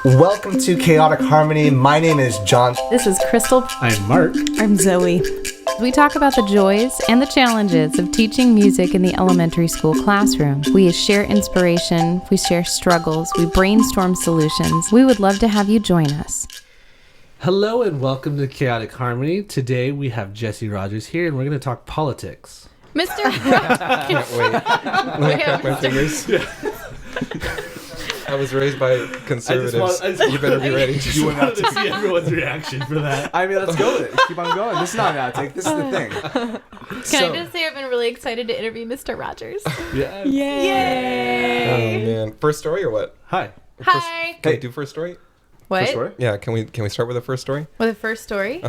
Welcome to Chaotic Harmony. My name is John. This is Crystal. I'm Marc. I'm Zoe. We talk about the joys and the challenges of teaching music in the elementary school classroom. We share inspiration, we share struggles, we brainstorm solutions. We would love to have you join us. Hello and welcome to Chaotic Harmony. Today we have Jesse Rogers here and we're going to talk politics. Mr. Can't wait. Let me crack my fingers. I was raised by conservatives. You better be ready. You wanted to see everyone's reaction for that. I mean, let's go with it. Keep on going. This is not an outtake. This is the thing. Can I just say I've been really excited to interview Mr. Rogers? Yeah. Yay! Oh man, first story or what? Hi. Hi. Can we do first story? What? First story? Yeah. Can we start with the first story? With the first story?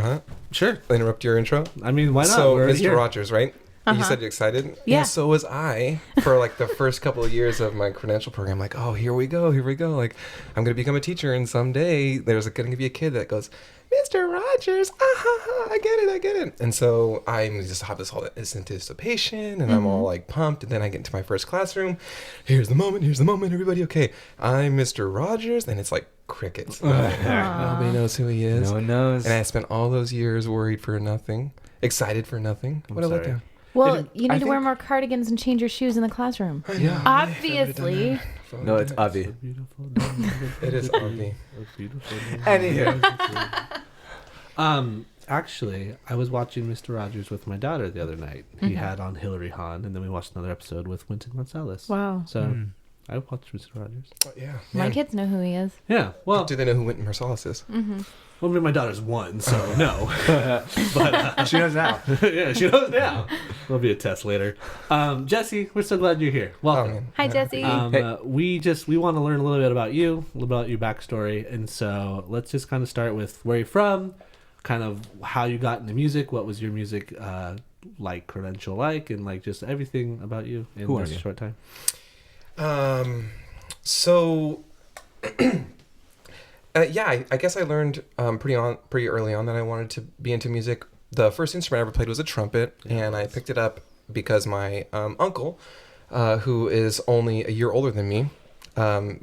Sure. Interrupt your intro. I mean, why not? So, We're already Mr. here. Rogers, right? You said you're excited. Yeah. So was I for like the first couple of years of my credential program. Like, oh, here we go. Like, I'm gonna become a teacher, and someday there's gonna be a kid that goes, Mr. Rogers, I get it. And so I just have this whole anticipation, and I'm all like pumped. And then I get into my first classroom. Here's the moment, everybody. Okay, I'm Mr. Rogers, and it's like crickets. Nobody knows who he is. No one knows. And I spent all those years worried for nothing, excited for nothing. What a sorry. letdown. Well, you I need to wear think- more cardigans and change your shoes in the classroom. Yeah. Obviously. No, it's Avi. Beautiful. It is Avi. Actually, I was watching Mr. Rogers with my daughter the other night. He had on Hillary Hahn, and then we watched another episode with Wynton Marsalis. Wow. So I watched Mr. Rogers. Yeah. My man. kids know who he is. Yeah. Well, Do they know who Wynton Marsalis is? well, I mean, my daughter's one, so no. But She knows now. yeah, she knows now. There'll be a test later. Jesse, we're so glad you're here. Oh, Welcome. man. Hi, Jesse. We want to learn a little bit about you, a little about your backstory, and so let's just kind of start with where you're from, kind of how you got into music, what was your music credential like, and like just everything about you in Who are this you? short time. So, yeah, I guess I learned pretty early on that I wanted to be into music. The first instrument I ever played was a trumpet, and I picked it up because my uncle, who is only a year older than me,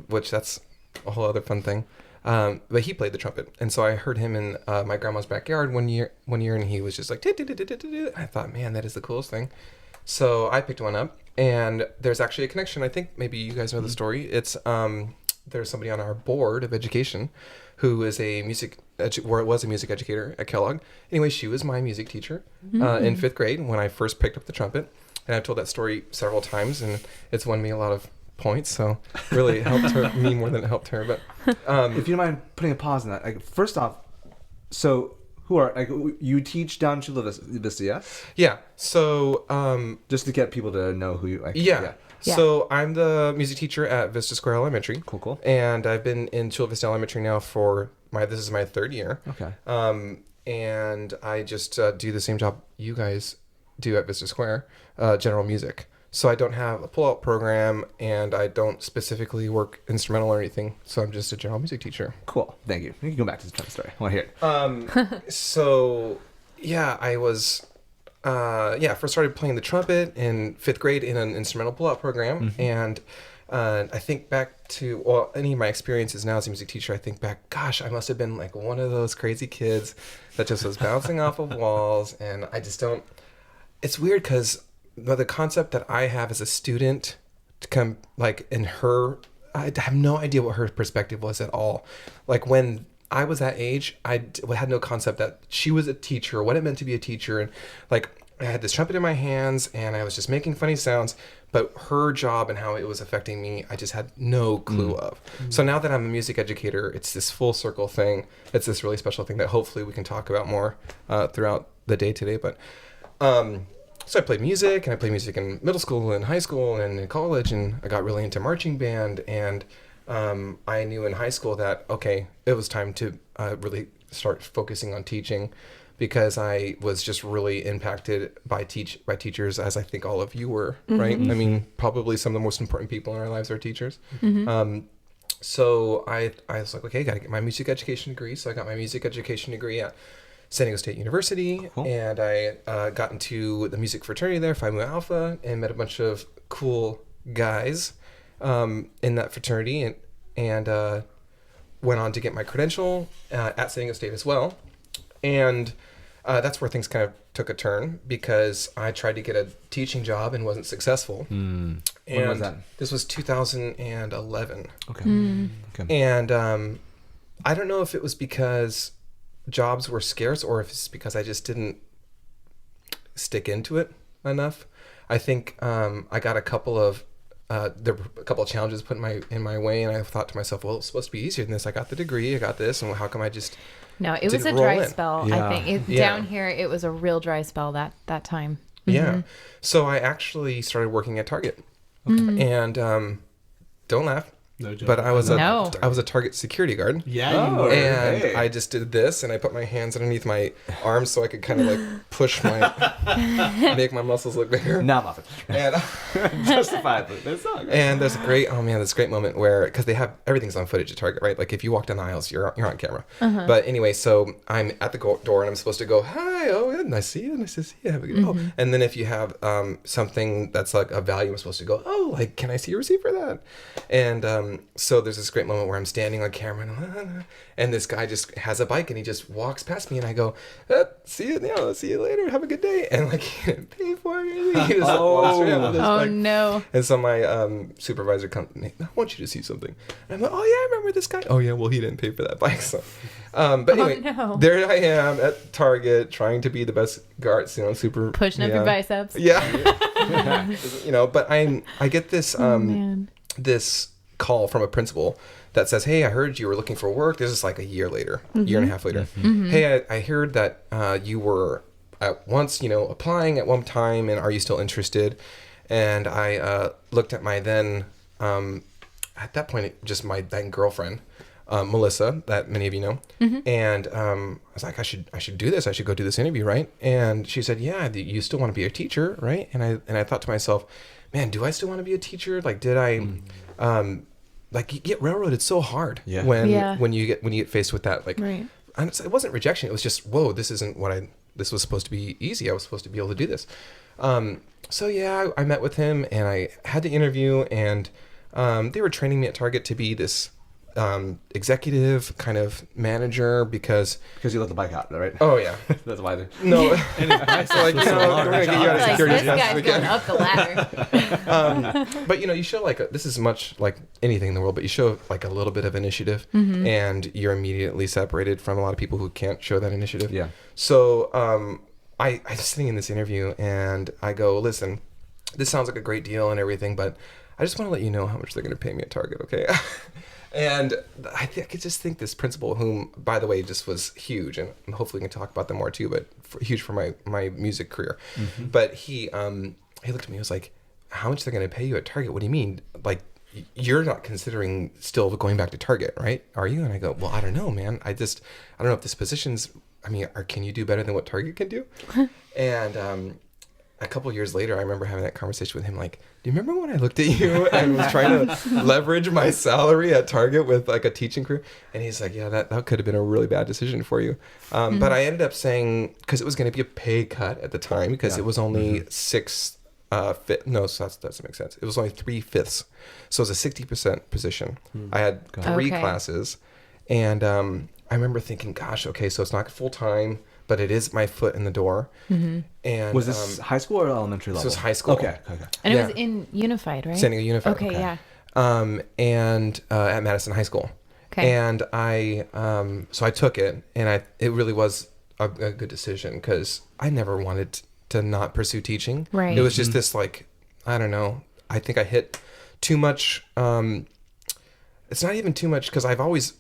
which that's a whole other fun thing, but he played the trumpet, and so I heard him in my grandma's backyard one year, and he was just like, I thought, man, that is the coolest thing. So I picked one up, and there's actually a connection. I think maybe you guys know the story. It's there's somebody on our board of education who is a music educator at Kellogg. Anyway, she was my music teacher in fifth grade when I first picked up the trumpet, and I've told that story several times, and it's won me a lot of points. So really, it helped me more than it helped her. But If you don't mind putting a pause on that, like, first off, so who are you teach down to Vista, yes? yeah, so Just to get people to know who you like. yeah. Yeah. So I'm the music teacher at Vista Square Elementary. Cool. And I've been in Chula Vista Elementary now for this is my third year. Okay. And I just do the same job you guys do at Vista Square, general music. So I don't have a pull-out program, and I don't specifically work instrumental or anything. So I'm just a general music teacher. Cool. Thank you. You can go back to the trumpet story. I want to hear it. So yeah, I was first started playing the trumpet in fifth grade in an instrumental pull-out program, and I think back to any of my experiences now as a music teacher. I think back, gosh, I must have been like one of those crazy kids that just was bouncing off of walls, and I just don't. It's weird because the concept that I have as a student to come like in her, I have no idea what her perspective was at all. Like when I was that age, I had no concept that she was a teacher, what it meant to be a teacher. And like I had this trumpet in my hands and I was just making funny sounds, but her job and how it was affecting me, I just had no clue of. So now that I'm a music educator, it's this full circle thing. It's this really special thing that hopefully we can talk about more throughout the day today. But so I played music, and I played music in middle school and high school and in college, and I got really into marching band. And I knew in high school that, okay, it was time to really start focusing on teaching, because I was just really impacted by teachers, as I think all of you were, right? I mean, probably some of the most important people in our lives are teachers. So I was like, okay, I got to get my music education degree. So I got my music education degree at San Diego State University, and I got into the music fraternity there, Phi Mu Alpha, and met a bunch of cool guys in that fraternity, and went on to get my credential at San Diego State as well. And that's where things kind of took a turn because I tried to get a teaching job and wasn't successful. When was that? This was 2011. Okay. Okay. And I don't know if it was because jobs were scarce or if it's because I just didn't stick into it enough. I think I got a couple of there were a couple of challenges put in my way, and I thought to myself, well, it's supposed to be easier than this. I got the degree, I got this, and how come I just No, it was a didn't dry roll in? spell. Yeah. I think Yeah. down here it was a real dry spell that time. Yeah. So I actually started working at Target. And don't laugh. No joke. But I was No. I was a Target security guard. Yeah, you Oh, were. And Hey. I just did this, and I put my hands underneath my arms so I could kind of like push my, make my muscles look bigger. Now I'm off it. And Justified, but it's all good. and there's a great, this great moment where, because they have everything's on footage at Target, right? Like if you walk down the aisles, you're on camera. But anyway, so I'm at the door and I'm supposed to go, hi, oh, yeah, nice to see you, nice to see you. Have a good. Oh. And then if you have something that's like a value, I'm supposed to go, oh, like can I see your receipt for that? And so there's this great moment where I'm standing on camera and this guy just has a bike and he just walks past me and I go, see you later, have a good day. And like he didn't pay for it. He just walks around with his Oh bike. no. And so my supervisor comes, I want you to see something. And I'm like, oh yeah, I remember this guy. Oh yeah, well he didn't pay for that bike. So, but anyway, no. there I am at Target trying to be the best guard, super Pushing up your biceps. Yeah, but I get this Man. this call from a principal that says, hey, I heard you were looking for work. This is like a year later, year and a half later. Hey, I heard that you were at once, applying at one time, and are you still interested? And I looked at my then, at that point, just my then girlfriend, Melissa, that many of you know. And I was like, I should do this. I should go do this interview, right? And she said, yeah, you still want to be a teacher, right? And I thought to myself, man, do I still want to be a teacher? Like, did I, like you get railroaded so hard when you get faced with that, like, Right. and it wasn't rejection. It was just, whoa, this isn't what this was supposed to be easy. I was supposed to be able to do this. So yeah, I met with him and I had the interview and they were training me at Target to be this executive kind of manager because you let the bike out, right? oh yeah, That's why. no, And his biceps like was you so know, large. we're gonna get you out of Like, security this as fast as guy's we going can. up the ladder. But you show like this is much like anything in the world, but you show like a little bit of initiative, and you're immediately separated from a lot of people who can't show that initiative. Yeah. So I was sitting in this interview and I go, listen, this sounds like a great deal and everything, but I just want to let you know how much they're going to pay me at Target, okay? And I could just think this principal, whom, by the way, just was huge, and hopefully we can talk about them more too, but huge for my music career. But he looked at me, he was like, how much they're going to pay you at Target? What do you mean? Like, you're not considering still going back to Target, right? Are you? And I go, well, I don't know, man. I don't know if this position's, can you do better than what Target can do? And a couple of years later, I remember having that conversation with him, like, do you remember when I looked at you and was trying to leverage my salary at Target with like a teaching career? And he's like, yeah, that could have been a really bad decision for you. But I ended up saying, because it was going to be a pay cut at the time, because it was only that doesn't make sense. It was only 3/5. So it was a 60% position. I had 3 classes. And I remember thinking, gosh, okay, so it's not full time, but it is my foot in the door. And Was this high school or elementary level? This was high school. Okay. And Yeah. it was in Unified, right? San Diego Unified. Okay, yeah. And at Madison High School. Okay. And so I took it, and it really was a good decision because I never wanted to not pursue teaching. Right. It was just this like, I don't know. I think I hit too much. It's not even too much because I've always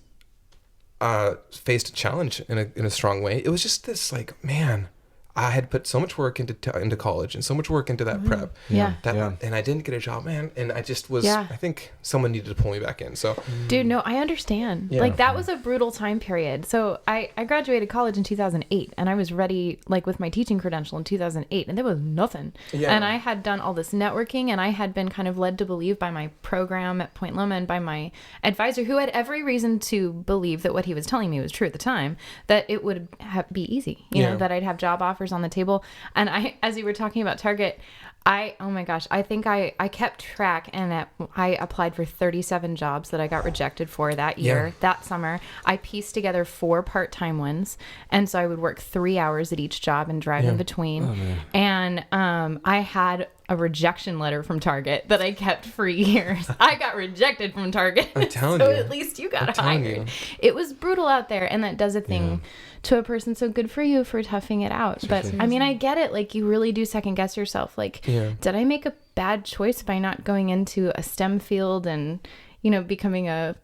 faced a challenge in a strong way. It was just this like, man, I had put so much work into college and so much work into that prep. Yeah. And I didn't get a job, man. And I just was, Yeah. I think someone needed to pull me back in. So Dude, no, I understand. Yeah. Like, that was a brutal time period. So I graduated college in 2008, and I was ready, like, with my teaching credential in 2008, and there was nothing. Yeah. And I had done all this networking, and I had been kind of led to believe by my program at Point Loma and by my advisor, who had every reason to believe that what he was telling me was true at the time, that it would be easy, you know, that I'd have job offers on the table. And as you were talking about Target, Oh my gosh, I think I kept track, and I applied for 37 jobs that I got rejected for that year. Yeah. That summer, I pieced together 4 part-time ones, and so I would work 3 hours at each job and drive in between. And I had a rejection letter from Target that I kept for years. I got rejected from Target. I'm telling so you. at least you got telling hired. you. It was brutal out there, and that does a thing to a person. So good for you for toughing it out. But I mean, I get it. Like, you really do second guess yourself. Like, did I make a bad choice by not going into a STEM field and, becoming an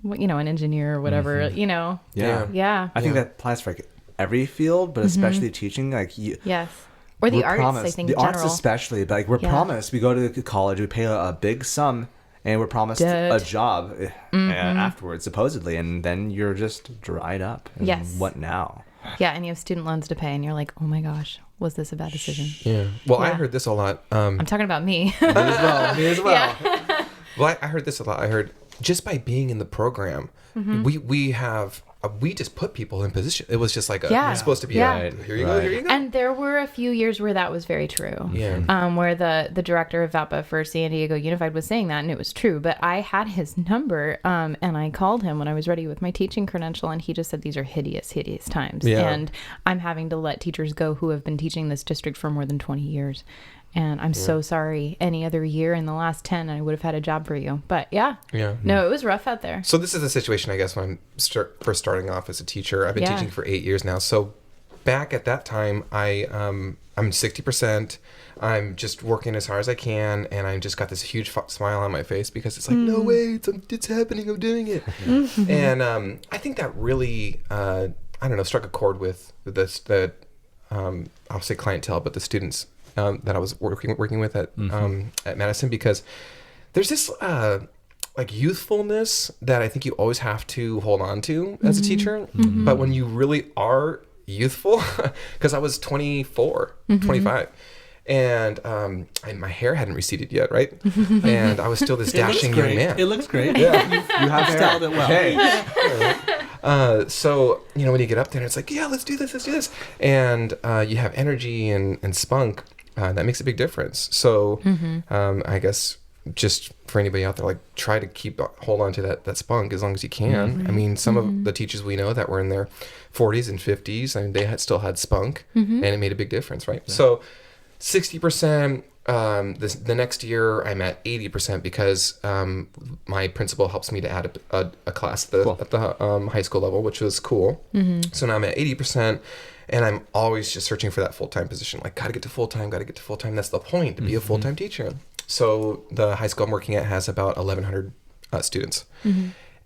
engineer or whatever, Yeah. I think that applies for like every field, but especially teaching. Like, Yes. Or the we're arts, promised, I think, the in arts general. especially, but like we're promised, we go to college, we pay a big sum, and we're promised a job afterwards, supposedly, and then you're just dried up. And Yes. what now? Yeah, and you have student loans to pay, and you're like, oh my gosh, was this a bad decision? Yeah. Well, I Yeah. heard this a lot. I'm talking about me. Me as well. Well, I heard this a lot. I heard just by being in the program, we just put people in position. It was just like it's supposed to be here you go, here you go. And there were a few years where that was very true. Yeah. Where the director of VAPA for San Diego Unified was saying that, and it was true. But I had his number, and I called him when I was ready with my teaching credential, and he just said, these are hideous, hideous times. Yeah. And I'm having to let teachers go who have been teaching this district for more than 20 years. And I'm so sorry. Any other year in the last 10, I would have had a job for you. But no, it was rough out there. So this is the situation, I guess, when I'm first starting off as a teacher. I've been teaching for 8 years now. So back at that time, I'm 60%. I'm just working as hard as I can, and I just got this huge smile on my face because it's like, no way, it's happening. I'm doing it. And I think that really, struck a chord with I'll say clientele, but the students that I was working with at Madison, because there's this like youthfulness that I think you always have to hold on to as a teacher. But when you really are youthful, because I was 24, 25, and my hair hadn't receded yet, right? And I was still this dashing young man. It looks great. Yeah, you have styled it well. Hey. So, when you get up there, it's like, let's do this. And you have energy and spunk. That makes a big difference. So I guess just for anybody out there, like, try to hold on to that spunk as long as you can. I mean, some of the teachers we know that were in their 40s and 50s, I mean, they still had spunk, and it made a big difference, right? Yeah. So 60%. The next year I'm at 80% because my principal helps me to add a class at the high school level, which was cool. So now I'm at 80%, and I'm always just searching for that full-time position. Like, gotta get to full-time. That's the point, to be a full-time teacher. So the high school I'm working at has about 1,100 students.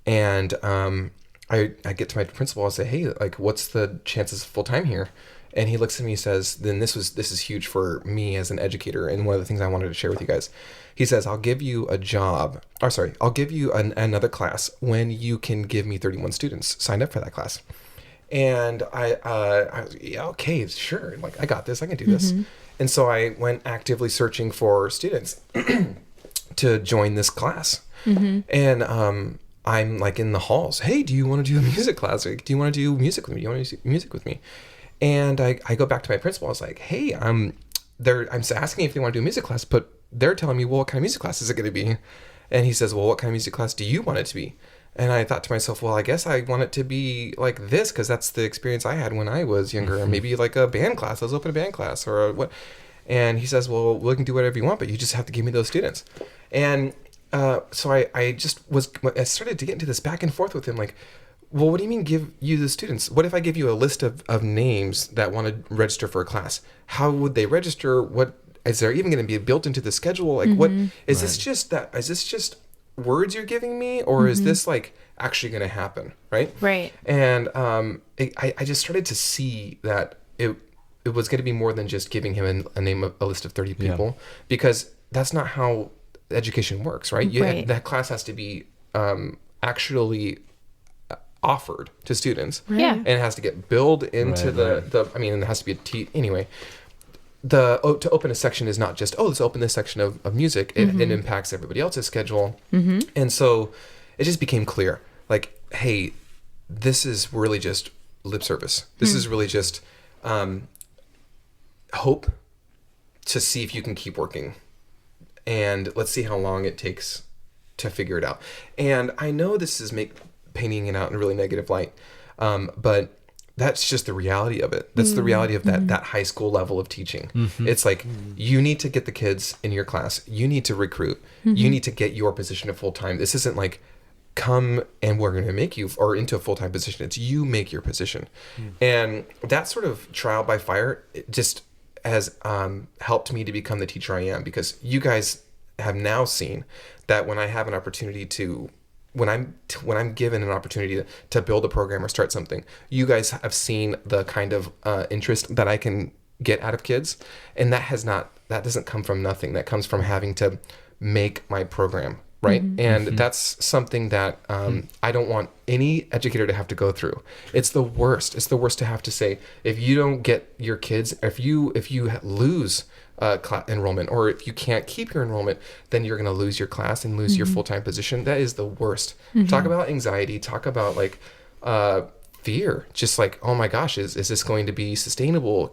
And I get to my principal and say, hey, like, what's the chances of full-time here? And he looks at me and says, then this is huge for me as an educator, and one of the things I wanted to share with you guys. He says, I'll give you I'll give you another class when you can give me 31 students signed up for that class. And I was, okay, sure. Like, I got this, I can do this. And so I went actively searching for students to join this class. And I'm like in the halls, hey, do you want to do a music class? Like, do you want to do music with me? Do you want to do music with me? And I go back to my principal. I was like, hey, I'm asking if they want to do a music class, but they're telling me, well, what kind of music class is it going to be? And he says, well, what kind of music class do you want it to be? And I thought to myself, well, I guess I want it to be like this, because that's the experience I had when I was younger. Or maybe like a band class. Let's open a band class or what. And he says, well, we can do whatever you want, but you just have to give me those students. And so I started to get into this back and forth with him, like, well, what do you mean give you the students? What if I give you a list of names that want to register for a class? How would they register? What is there even going to be built into the schedule? Like, what is this just words you're giving me, or is this like actually going to happen? Right. And I just started to see that it was going to be more than just giving him a list of 30 people, because that's not how education works, right? That class has to be actually offered to students, and it has to get billed into it has to be anyway. To open a section is not just, let's open this section of music. It impacts everybody else's schedule. And so it just became clear, like, hey, this is really just lip service. This is really just hope to see if you can keep working. And let's see how long it takes to figure it out. And I know this is painting it out in a really negative light, but that's just the reality of it. That's the reality of that high school level of teaching. It's like, you need to get the kids in your class. You need to recruit. You need to get your position to full-time. This isn't like, come and we're going to make you or into a full-time position. It's you make your position. And that sort of trial by fire, it just has helped me to become the teacher I am, because you guys have now seen that when I have an opportunity to, when I'm given an opportunity to build a program or start something, you guys have seen the kind of interest that I can get out of kids. And that doesn't come from nothing. That comes from having to make my program. Right. And that's something that I don't want any educator to have to go through. It's the worst. It's the worst to have to say, if you don't get your kids, if you lose enrollment, or if you can't keep your enrollment, then you're going to lose your class and lose your full-time position. That is the worst. Talk about anxiety. Talk about like fear. Just like, oh my gosh, is this going to be sustainable?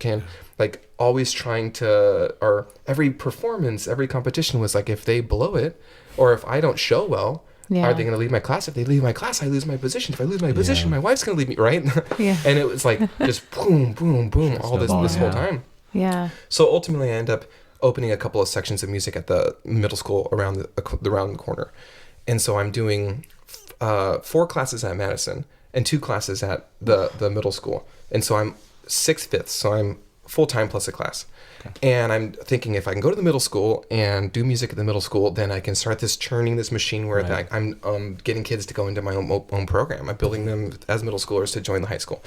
Like always trying to, or every performance, every competition was like, if they blow it, or if I don't show well, are they going to leave my class? If they leave my class, I lose my position. If I lose my position, my wife's going to leave me, right? And it was like just boom, boom, boom, all this whole time. Yeah. So ultimately, I end up opening a couple of sections of music at the middle school around the corner. And so I'm doing 4 classes at Madison and 2 classes at the middle school. And so I'm 6/5, so I'm full-time plus a class. Okay. And I'm thinking, if I can go to the middle school and do music at the middle school, then I can start churning this machine where I'm getting kids to go into my own program. I'm building them as middle schoolers to join the high school.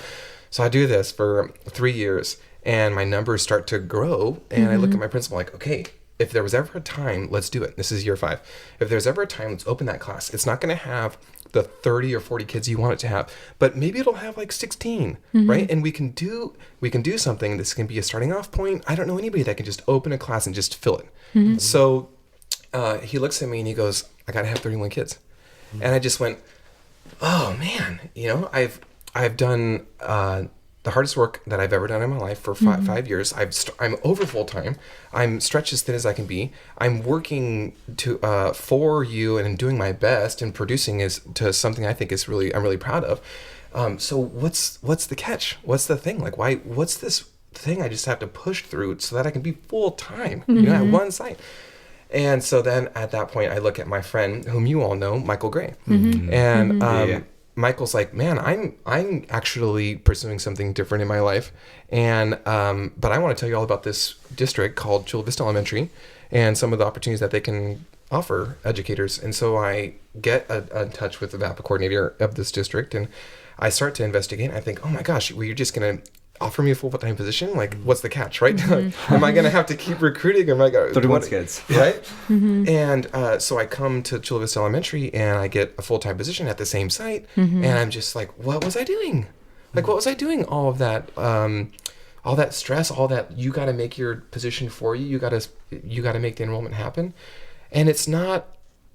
So I do this for 3 years, and my numbers start to grow. And I look at my principal like, okay, if there was ever a time, let's do it. This is year 5. If there's ever a time, let's open that class. It's not going to have the 30 or 40 kids you want it to have, but maybe it'll have like 16, right? And we can do something. This can be a starting off point. I don't know anybody that can just open a class and just fill it. So he looks at me and he goes, I got to have 31 kids. And I just went, oh man, I've done the hardest work that I've ever done in my life for 5 years. I'm over full time. I'm stretched as thin as I can be. I'm working for you and doing my best and producing to something I think I'm really proud of. So what's the catch? What's the thing? Like, what's this thing I just have to push through so that I can be full time, at one site? And so then at that point, I look at my friend whom you all know, Michael Gray, and Michael's like, man, I'm actually pursuing something different in my life, and but I want to tell you all about this district called Chula Vista Elementary, and some of the opportunities that they can offer educators. And so I get in touch with the VAPA coordinator of this district, and I start to investigate. I think, oh my gosh, well, you're just gonna offer me a full-time position? Like, what's the catch, right? Am I going to have to keep recruiting? Am I going 31 kids, right? And so I come to Chula Vista Elementary and I get a full-time position at the same site, and I'm just like, what was I doing? Like, what was I doing? All of that, all that stress, all that, you got to make your position for you. You got to make the enrollment happen. And it's not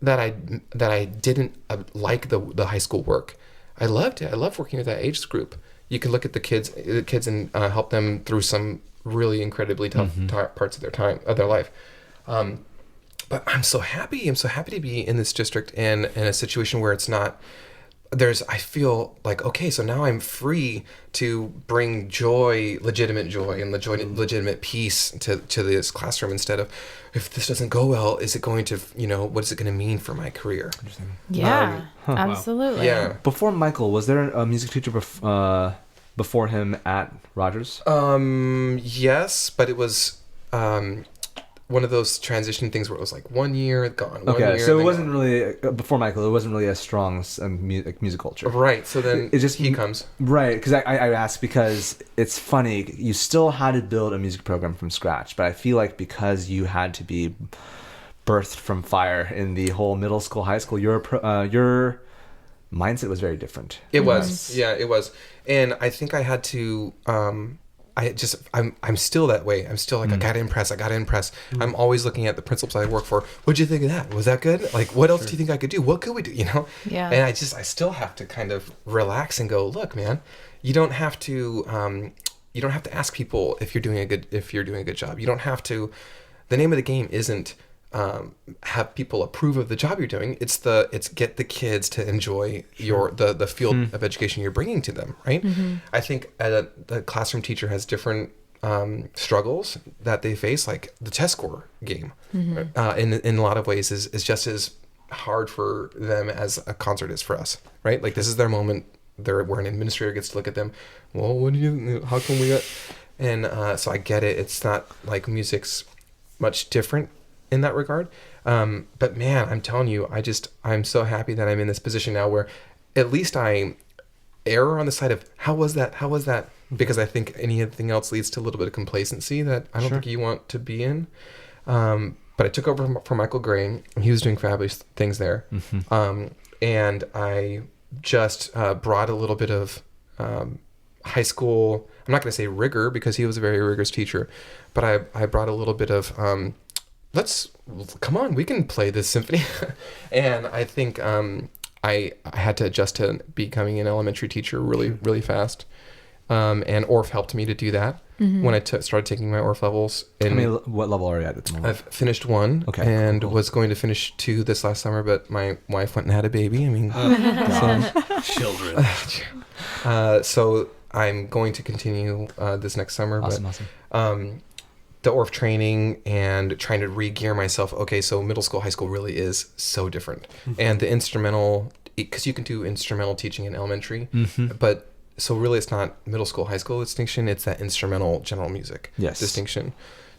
that I didn't like the high school work. I loved it. I loved working with that age group. You can look at the kids and help them through some really incredibly tough parts of their life. But I'm so happy. I'm so happy to be in this district and in a situation where it's not. I feel like, okay, so now I'm free to bring joy, legitimate joy, and legitimate peace to this classroom, instead of, if this doesn't go well, is it going to, what is it going to mean for my career? Yeah, absolutely. Yeah. Before Michael, was there a music teacher before him at Rogers? Yes, but it was one of those transition things where it was like 1 year gone. Okay, so it wasn't really before Michael. It wasn't really a strong music culture. Right. So then he comes. Right, because I asked because it's funny. You still had to build a music program from scratch, but I feel like because you had to be birthed from fire in the whole middle school, high school, your mindset was very different. It was, yeah, it was, and I think I had to. I'm still that way. I'm still like, I gotta impress. I'm always looking at the principals I work for. What'd you think of that? Was that good? Like, what else do you think I could do? What could we do? Yeah. And I still have to kind of relax and go, look, man, you don't have to you don't have to ask people if you're doing a good job. You don't have to. The name of the game isn't have people approve of the job you're doing. It's get the kids to enjoy the field of education you're bringing to them, right? I think the classroom teacher has different struggles that they face, like the test score game. In a lot of ways is just as hard for them as a concert is for us, right? Like this is their moment. Where an administrator gets to look at them. Well, how come we got? And so I get it. It's not like music's much different in that regard. But man, I'm telling you, I'm so happy that I'm in this position now where at least I err on the side of how was that? Because I think anything else leads to a little bit of complacency that I don't think you want to be in. But I took over for Michael Gray, and he was doing fabulous things there. And I just brought a little bit of high school, I'm not going to say rigor because he was a very rigorous teacher, but I brought a little bit of come on, we can play this symphony. And I think I had to adjust to becoming an elementary teacher really fast. And Orff helped me to do that when I started taking my Orff levels. And what level are you at the moment? I've finished 1 and was going to finish 2 this last summer, but my wife went and had a baby. I mean, children. So I'm going to continue this next summer. Awesome. The Orff training and trying to re-gear myself. Okay, so middle school, high school really is so different. And the instrumental, because you can do instrumental teaching in elementary, but so really it's not middle school, high school distinction, it's that instrumental general music distinction.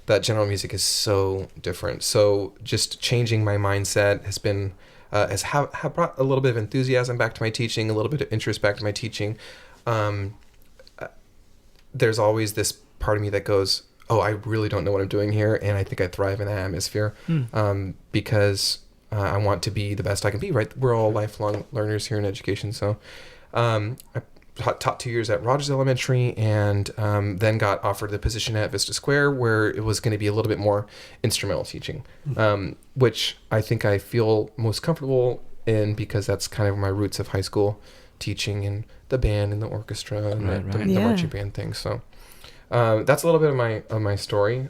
That general music is so different. So just changing my mindset has been, has brought a little bit of enthusiasm back to my teaching, a little bit of interest back to my teaching. There's always this part of me that goes, oh, I really don't know what I'm doing here. And I think I thrive in that atmosphere because I want to be the best I can be, right? We're all lifelong learners here in education. So I taught 2 years at Rogers Elementary and then got offered the position at Vista Square where it was going to be a little bit more instrumental teaching, which I think I feel most comfortable in because that's kind of my roots of high school teaching and the band and the orchestra and the marching band thing. So that's a little bit of my story.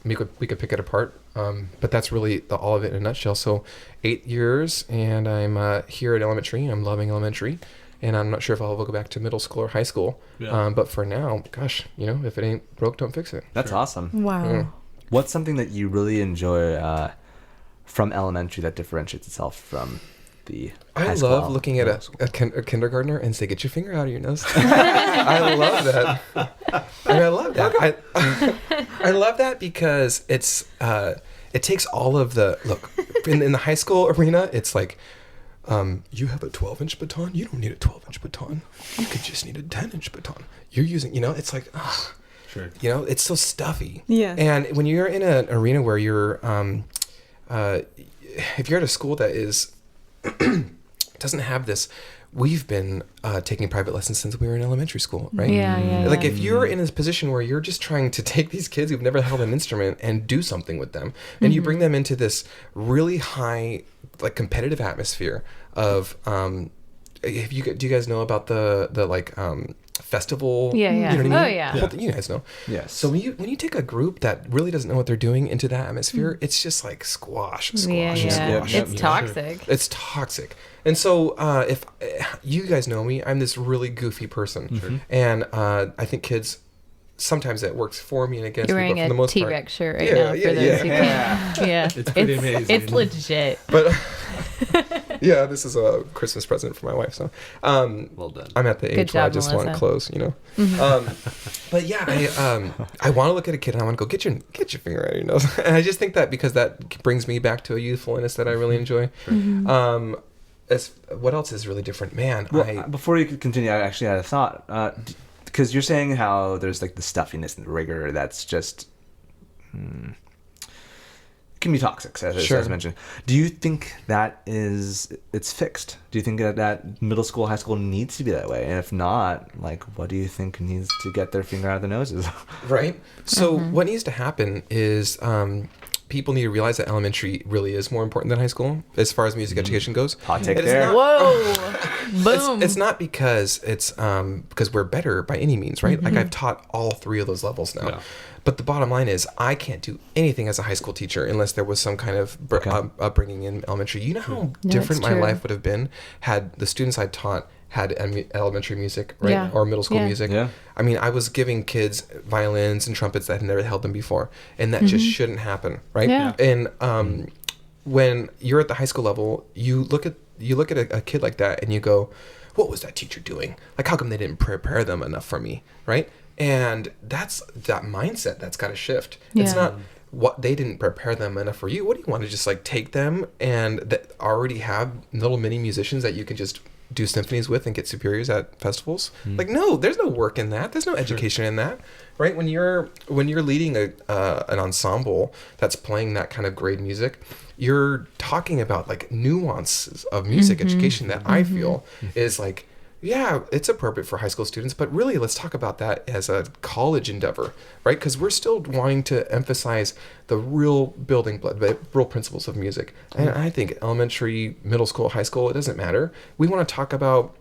We could pick it apart, but that's really all of it in a nutshell. So 8 years and I'm here at elementary. I'm loving elementary. And I'm not sure if I'll ever go back to middle school or high school. But for now, gosh, if it ain't broke, don't fix it. That's awesome. Wow. Yeah. What's something that you really enjoy from elementary that differentiates itself from the high school? I love looking at a kindergartner and say, get your finger out of your nose. I love that. I love that. I love that because it takes all of the, look, in the high school arena, it's like, you have a 12-inch baton. You don't need a 12-inch baton. You could just need a 10-inch baton. You're using, it's like, sure. It's so stuffy. Yeah. And when you're in an arena where you're, if you're at a school that doesn't have this, we've been taking private lessons since we were in elementary school, right? Yeah. Like if you're in this position where you're just trying to take these kids who've never held an instrument and do something with them, and you bring them into this really high, like competitive atmosphere of, do you guys know about the festival? Yeah. You know what I mean? Oh, yeah. The whole thing, you guys know. Yes. So when you take a group that really doesn't know what they're doing into that atmosphere, it's just like squash. Yeah. It's toxic. It's toxic. And so if you guys know me, I'm this really goofy person. And I think kids, sometimes it works for me and against You're me, wearing but for the a most T-Rex shirt right Yeah, now yeah, for those yeah. who can't. Yeah. It's pretty amazing. It's legit. part. But yeah, this is a Christmas present for my wife. So Well done. I'm at the Good age where I job, just Melissa. want clothes, But yeah, I want to look at a kid and I want to go get your finger out of your nose. And I just think that because that brings me back to a youthfulness that I really enjoy. What else is really different, man? Well, before you could continue, I actually had a thought. Because you're saying how there's like the stuffiness and the rigor that's just can be toxic, as mentioned. Do you think that it's fixed? Do you think that middle school, high school needs to be that way? And if not, like, what do you think needs to get their finger out of the noses? Right. So what needs to happen is people need to realize that elementary really is more important than high school as far as music education goes. Hot take It is there. not- Whoa. Boom. It's not because it's because we're better by any means, right? Like I've taught all 3 of those levels now. Yeah. But the bottom line is I can't do anything as a high school teacher unless there was some kind of upbringing in elementary. You know how different my true. life would have been had the students I taught had elementary music, right? Yeah. Or middle school Yeah. music. Yeah. I mean, I was giving kids violins and trumpets that had never held them before. And that just shouldn't happen, right? Yeah. And when you're at the high school level, you look at a kid like that and you go, what was that teacher doing? Like, how come they didn't prepare them enough for me, right? And that's that mindset that's got to shift. It's Yeah. not what they didn't prepare them enough for you. What do you want to just like take them and that already have little mini musicians that you can just do symphonies with and get superiors at festivals? Like, no, there's no work in that. There's no education in that, right? When you're leading an ensemble that's playing that kind of grade music, you're talking about like nuances of music education that I feel is like, yeah, it's appropriate for high school students, but really let's talk about that as a college endeavor, right? Because we're still wanting to emphasize the real building blood, the real principles of music. And I think elementary, middle school, high school, it doesn't matter. We want to talk about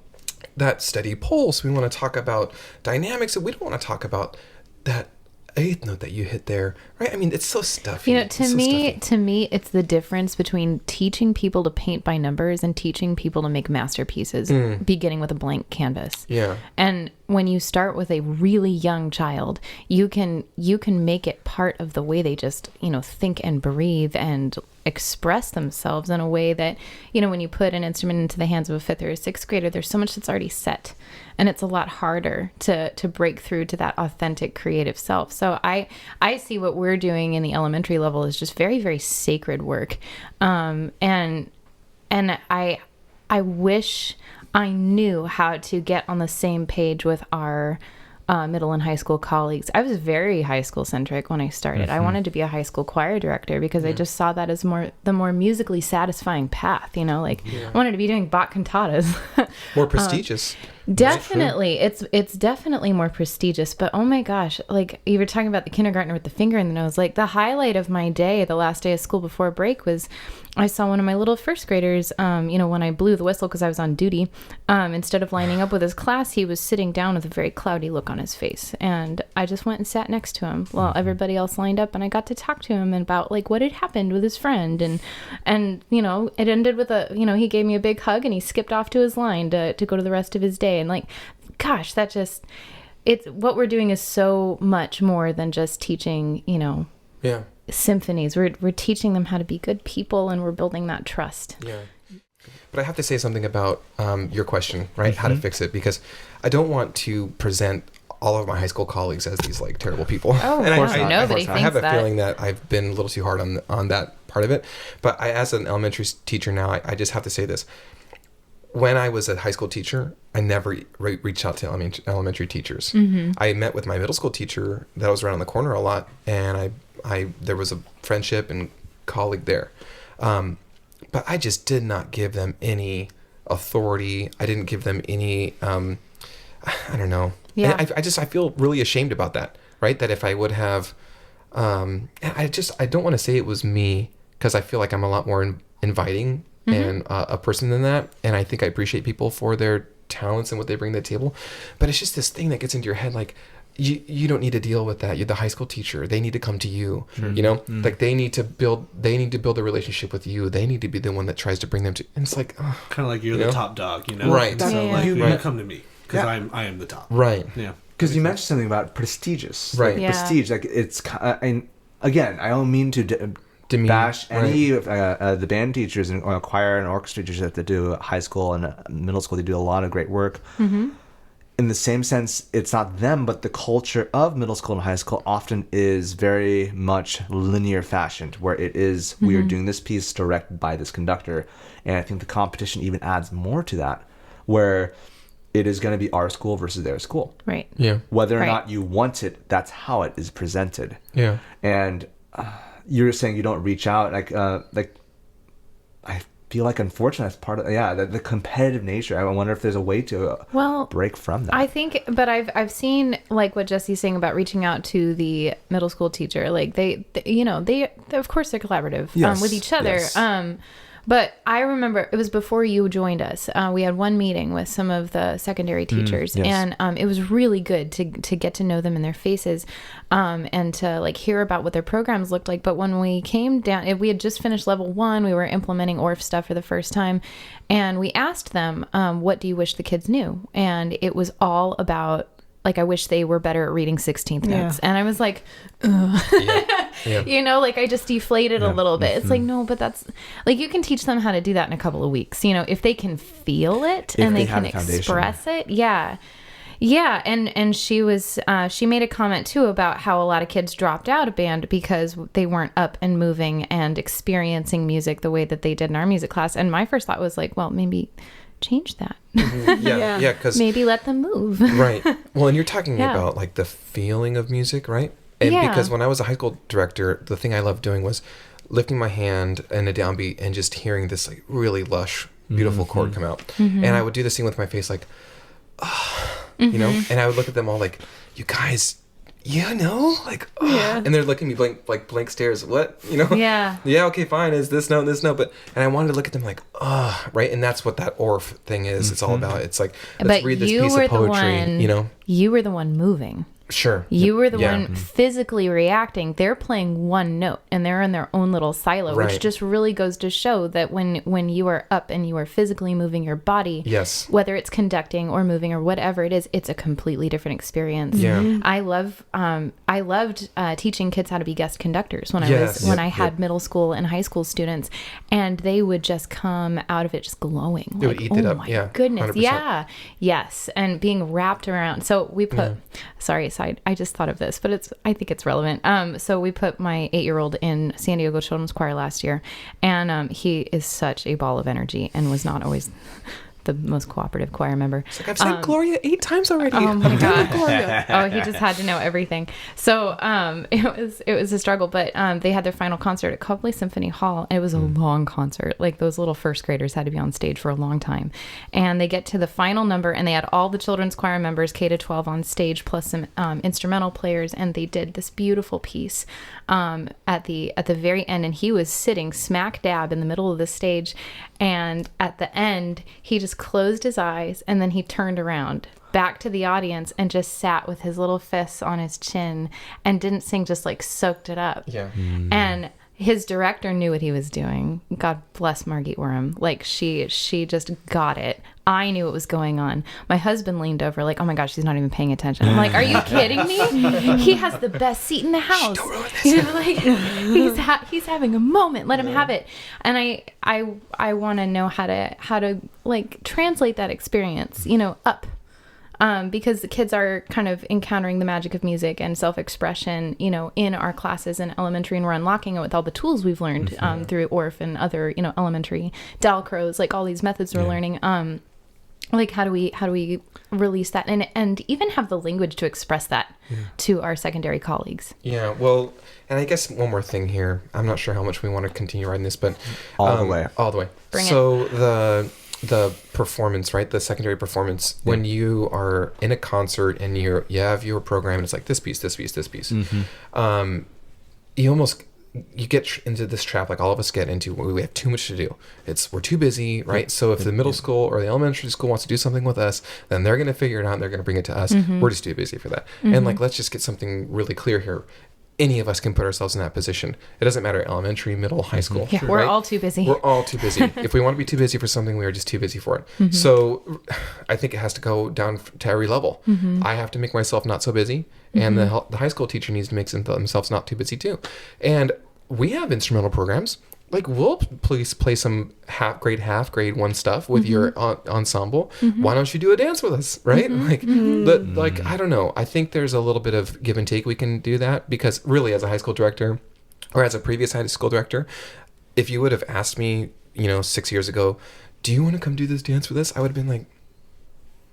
that steady pulse. We want to talk about dynamics. We don't want to talk about that 8th note that you hit there, right? I mean, it's so stuffy. You know, It's so to me, it's the difference between teaching people to paint by numbers and teaching people to make masterpieces, beginning with a blank canvas. Yeah. And when you start with a really young child, you can make it part of the way they just, think and breathe and express themselves in a way that, when you put an instrument into the hands of a 5th or a 6th grader, there's so much that's already set. And it's a lot harder to break through to that authentic creative self. So I see what we're doing in the elementary level is just very, very sacred work. And I wish I knew how to get on the same page with our middle and high school colleagues. I was very high school centric when I started. I wanted to be a high school choir director because I just saw that as the more musically satisfying path, I wanted to be doing Bach cantatas. More prestigious. Definitely. It's definitely more prestigious, but oh my gosh, like you were talking about the kindergartner with the finger in the nose, like the highlight of my day, the last day of school before break was I saw one of my little 1st graders, when I blew the whistle because I was on duty, instead of lining up with his class, he was sitting down with a very cloudy look on his face. And I just went and sat next to him while everybody else lined up, and I got to talk to him about like what had happened with his friend. And it ended with he gave me a big hug and he skipped off to his line to go to the rest of his day. And like, gosh, it's what we're doing is so much more than just teaching, Yeah. symphonies. We're teaching them how to be good people, and we're building that trust. Yeah. But I have to say something about your question, right? How to fix it, because I don't want to present all of my high school colleagues as these like terrible people. Oh, and course I, not. Nobody I have a thinks that. feeling that I've been a little too hard on that part of it. But as an elementary teacher now, I just have to say this. When I was a high school teacher, I never reached out to elementary teachers. I met with my middle school teacher that was around the corner a lot, and there was a friendship and colleague there. But I just did not give them any authority. I didn't give them any, I don't know. Yeah. And I feel really ashamed about that, right? That if I would have, I don't want to say it was me, because I feel like I'm a lot more inviting and a person than that. And I think I appreciate people for their talents and what they bring to the table. But it's just this thing that gets into your head, like, you don't need to deal with that. You're the high school teacher. They need to come to you. Like they need to build a relationship with you. They need to be the one that tries to bring them to. And it's like, Kind of like you're the top dog, Right. So Yeah. like you Right. come to me because I am the top. right. Yeah. Because you mentioned something about prestigious. Right. Like, Yeah. prestige. Like it's, and again, I don't mean to Demean, bash any right. of the band teachers and choir and orchestra teachers that do high school and middle school. They do a lot of great work. In the same sense, it's not them, but the culture of middle school and high school often is very much linear fashioned, where it is, we are doing this piece directed by this conductor. And I think the competition even adds more to that, where it is going to be our school versus their school. Right. Yeah. Whether or Right. not you want it, that's how it is presented. Yeah. And you're saying you don't reach out, feel like unfortunate as part of the competitive nature. I wonder if there's a way to break from that. I think, but I've seen like what Jesse's saying about reaching out to the middle school teacher. Like they of course they're collaborative with each other. Yes. But I remember it was before you joined us. We had one meeting with some of the secondary teachers, yes. and it was really good to get to know them in their faces, and to like hear about what their programs looked like. But when we came down, we had just finished level 1. We were implementing ORF stuff for the first time, and we asked them, "What do you wish the kids knew?" And it was all about, like, I wish they were better at reading 16th notes. And I was like, you know, like I just deflated a little bit. It's like, no, but that's like, you can teach them how to do that in a couple of weeks, you know, if they can feel it and they can express it. Yeah. And she made a comment too about how a lot of kids dropped out of band because they weren't up and moving and experiencing music the way that they did in our music class. And my first thought was like, well, maybe change that. Because maybe let them move. Right. Well, and you're talking about like the feeling of music, right? And because when I was a high school director, the thing I loved doing was lifting my hand in a downbeat and just hearing this like really lush, beautiful chord come out. And I would do this thing with my face like, you know, and I would look at them all like, you guys, you know, like, and they're looking at me blank stares. What, you know? Yeah, okay, fine. Is this note, but, and I wanted to look at them like, right. And that's what that ORF thing is. It's all about. It's like, let's read this piece of poetry, you know? You were the one moving. Sure. You were the one physically reacting. They're playing one note and they're in their own little silo, which just really goes to show that when you are up and you are physically moving your body, whether it's conducting or moving or whatever it is, it's a completely different experience. I loved teaching kids how to be guest conductors when I had middle school and high school students, and they would just come out of it just glowing. They would eat it up. My goodness. 100%. Yes. And being wrapped around. So we put, sorry, I just thought of this, but I think it's relevant. So we put my 8-year-old in San Diego Children's Choir last year, and he is such a ball of energy and was not always the most cooperative choir member. It's like, I've said Gloria 8 times already. Oh my God. He just had to know everything. So it was a struggle, but they had their final concert at Copley Symphony Hall. And it was a long concert. Like those little first graders had to be on stage for a long time. And they get to the final number and they had all the children's choir members, K to 12, on stage, plus some instrumental players. And they did this beautiful piece at the very end. And he was sitting smack dab in the middle of the stage. And at the end, he just closed his eyes and then he turned around back to the audience and just sat with his little fists on his chin and didn't sing, just like soaked it up. And his director knew what he was doing. God bless Margit Worm. Like she just got it. I knew what was going on. My husband leaned over like, oh my gosh, she's not even paying attention. I'm like, are you kidding me? He has the best seat in the house. Don't ruin this. You know, like he's having a moment. Let him have it. And I want to know how to like translate that experience, you know, up. Because the kids are kind of encountering the magic of music and self-expression, you know, in our classes in elementary, and we're unlocking it with all the tools we've learned through ORF and other, you know, elementary Dalcrows, like all these methods we're learning. Like how do we release that and even have the language to express that to our secondary colleagues? Yeah, well, and I guess one more thing here. I'm not sure how much we want to continue riding this, but all the way. Bring so it. The performance, right? The secondary performance, when you are in a concert and you have your program and it's like this piece, you get into this trap, like all of us get into, where we have too much to do. We're too busy, right? So if the middle school or the elementary school wants to do something with us, then they're going to figure it out and they're going to bring it to us. We're just too busy for that. And like, let's just get something really clear here. Any of us can put ourselves in that position. It doesn't matter, elementary, middle, high school. Yeah, we're all too busy. We're all too busy. If we want to be too busy for something, we are just too busy for it. So I think it has to go down to every level. I have to make myself not so busy, and the high school teacher needs to make themselves not too busy too. And we have instrumental programs. Like, we'll please play some half grade 1 stuff with your ensemble. Why don't you do a dance with us, right? Like, I don't know. I think there's a little bit of give and take we can do that, because really, as a high school director, or as a previous high school director, if you would have asked me, 6 years ago, do you want to come do this dance with us? I would have been like,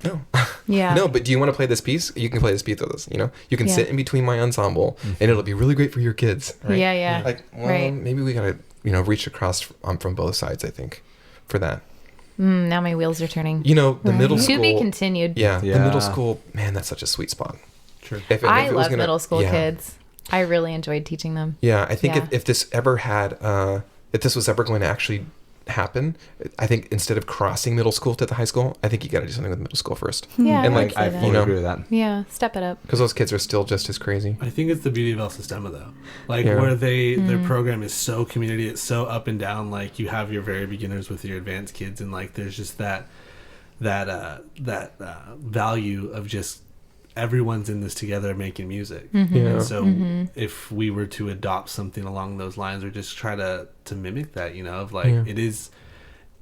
no. Yeah. No, but do you want to play this piece? You can play this piece with us, You can sit in between my ensemble, and it'll be really great for your kids, right? Yeah. Like, well, maybe we got to, reach across from both sides, I think. for that. Now my wheels are turning. You know, the middle school. To be continued. Yeah, Yeah. the middle school, man, that's such a sweet spot. Sure. I love middle school kids. I really enjoyed teaching them. Yeah, I think Yeah. if this ever had, if this was ever going to actually happen, I think instead of crossing middle school to the high school, I think you got to do something with middle school first. Yeah, And I like, would say I that. fully you know, agree with that. Yeah, step it up. because those kids are still just as crazy. I think it's the beauty of El Sistema though, like Yeah. where their program is so community, it's so up and down. Like you have your very beginners with your advanced kids, and like there's just that value of just everyone's in this together making music. Yeah. And so if we were to adopt something along those lines, or just try to mimic that, you know, of like it is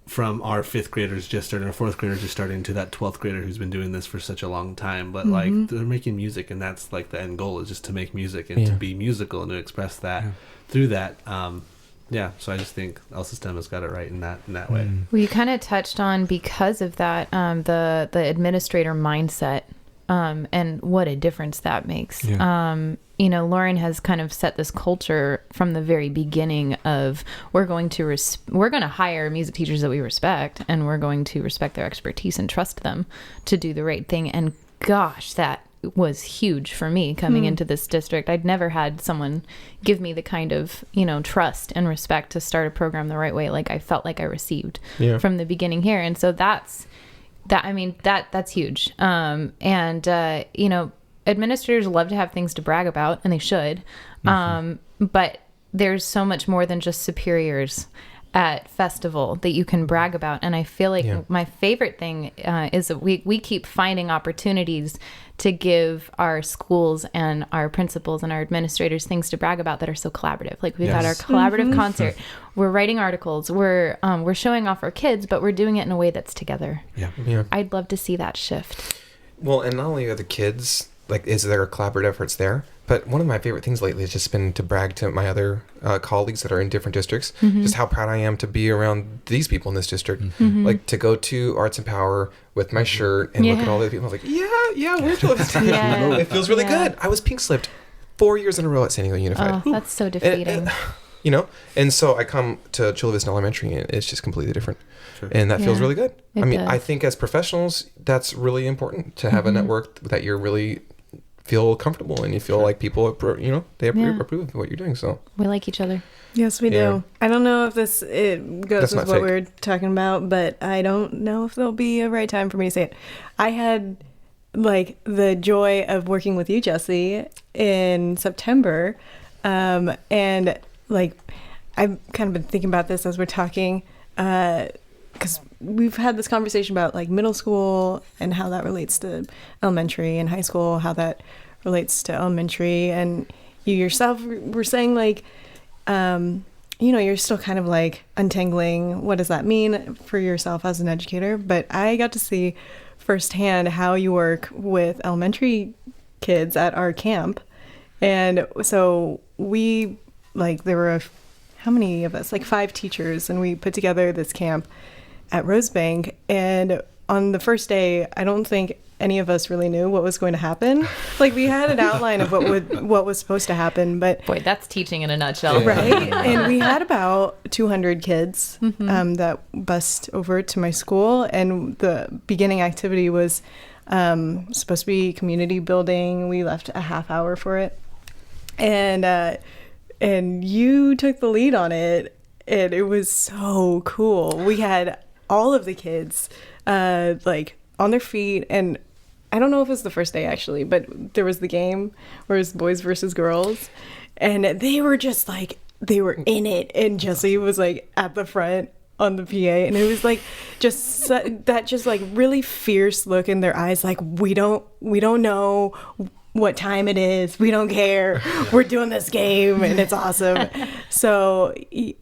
from our 5th graders just starting, our 4th graders just starting, to that 12th grader who's been doing this for such a long time, but like they're making music, and that's like the end goal, is just to make music and to be musical and to express that through that. So I just think El Sistema's got it right in that way. Well, you kind of touched on, because of that, the administrator mindset, and what a difference that makes. You know, Lauren has kind of set this culture from the very beginning of, we're going to hire music teachers that we respect, and we're going to respect their expertise and trust them to do the right thing. And gosh, that was huge for me coming into this district. I'd never had someone give me the kind of, you know, trust and respect to start a program the right way, like I felt like I received from the beginning here. And so that's huge. You know, administrators love to have things to brag about, and they should. But there's so much more than just superiors at festival that you can brag about. And I feel like my favorite thing is that we keep finding opportunities to give our schools and our principals and our administrators things to brag about that are so collaborative. Like we've had our collaborative concert. We're writing articles. We're showing off our kids, but we're doing it in a way that's together. Yeah. I'd love to see that shift. Well, and not only are the kids, like, is there collaborative efforts there, but one of my favorite things lately has just been to brag to my other colleagues that are in different districts, just how proud I am to be around these people in this district. Like, to go to Arts and Power with my shirt and look at all the people, I was like, we're doing this. It feels really good. I was pink slipped 4 years in a row at San Diego Unified. Oh, that's so defeating. You know, and so I come to Chula Vista Elementary, and it's just completely different. And that feels really good. I mean, I think as professionals, that's really important, to have a network that you're really feel comfortable, and you feel like people, they approve of what you're doing. So we like each other. Yes, we do. I don't know if it goes with what we're talking about, but I don't know if there'll be a right time for me to say it. I had like the joy of working with you, Jesse, in September, and like I've kind of been thinking about this as we're talking, because we've had this conversation about like middle school and how that relates to elementary, and high school, how that relates to elementary. And you yourself were saying like, you're still kind of like untangling what does that mean for yourself as an educator. But I got to see firsthand how you work with elementary kids at our camp. And so we, like, there were how many of us? Like 5 teachers, and we put together this camp at Rosebank. And on the first day, I don't think any of us really knew what was going to happen. Like, we had an outline of what was supposed to happen, but boy, that's teaching in a nutshell, right? And we had about 200 kids that bussed over to my school, and the beginning activity was supposed to be community building. We left a half hour for it, and you took the lead on it, and it was so cool. We had all of the kids like on their feet, and I don't know if it was the first day actually, but there was the game where it was boys versus girls, and they were just like, they were in it, and Jesse was like at the front on the PA, and it was like just that just like really fierce look in their eyes, like we don't know what time it is, we don't care, we're doing this game and it's awesome. So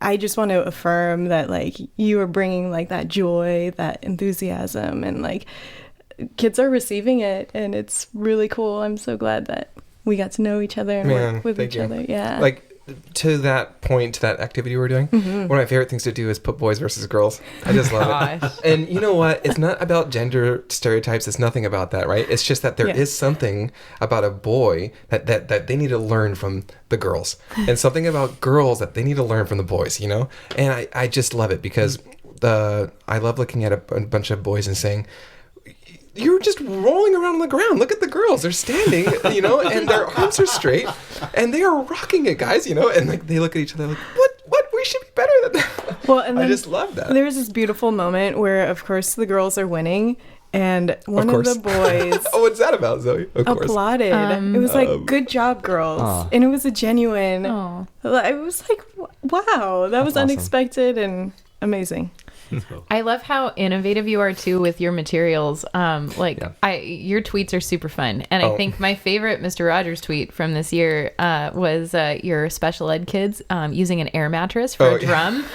I just want to affirm that like you are bringing like that joy, that enthusiasm, and like kids are receiving it, and it's really cool. I'm so glad that we got to know each other and work with each other. Yeah, like to that point, to that activity we're doing, one of my favorite things to do is put boys versus girls. I just love it. And you know what? It's not about gender stereotypes. It's nothing about that, right? It's just that there is something about a boy that they need to learn from the girls, and something about girls that they need to learn from the boys, you know? And I just love it, because I love looking at a bunch of boys and saying, you're just rolling around on the ground. Look at the girls. They're standing, and their arms are straight, and they are rocking it, guys, and like they look at each other like, what? We should be better than that. Well, and I just love that. There was this beautiful moment where, of course, the girls are winning, and one of the boys oh, what's that about, Zoe? Of course. Applauded. It was like, good job, girls. And it was a genuine, I was like, wow, that was unexpected and amazing. I love how innovative you are too with your materials. Your tweets are super fun, and I think my favorite Mr. Rogers tweet from this year was your special ed kids using an air mattress for a drum.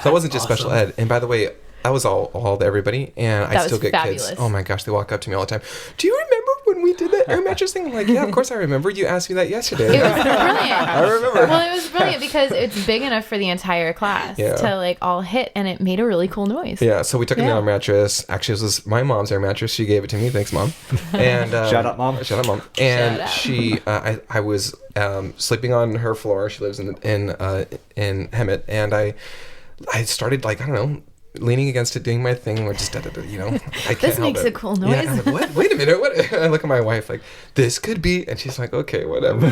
So it wasn't just special ed. And by the way, I was all to everybody, and I still get fabulous. Kids. Oh my gosh, they walk up to me all the time. Do you remember when we did that air mattress thing? I'm like, yeah, of course I remember. You asked me that yesterday. It was brilliant. I remember. Well, it was brilliant because it's big enough for the entire class to like all hit, and it made a really cool noise. Yeah, so we took an air mattress. Actually, this was my mom's air mattress. She gave it to me. Thanks, Mom. And shout out, Mom. Shout out, Mom. And she, I was sleeping on her floor. She lives in Hemet, and I started like, I don't know, leaning against it, doing my thing, or just I can't this makes a cool noise. Yeah, I'm like, what? Wait a minute, what? I look at my wife like, this could be, and she's like, okay, whatever.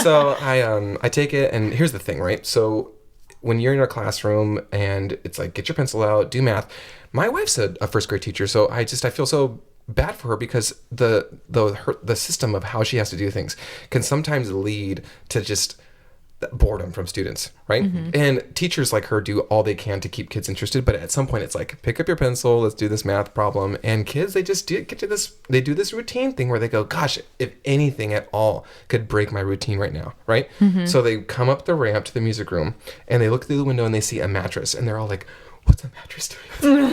So I take it, and here's the thing, right? So when you're in a classroom and it's like, get your pencil out, do math. My wife's a first grade teacher, so I feel so bad for her because the system of how she has to do things can sometimes lead to just boredom from students, right? Mm-hmm. And teachers like her do all they can to keep kids interested, but at some point it's like, pick up your pencil, let's do this math problem. And kids, they just get to this, they do this routine thing where they go, gosh, if anything at all could break my routine right now, right? Mm-hmm. So they come up the ramp to the music room and they look through the window and they see a mattress and they're all like, what's the mattress doing?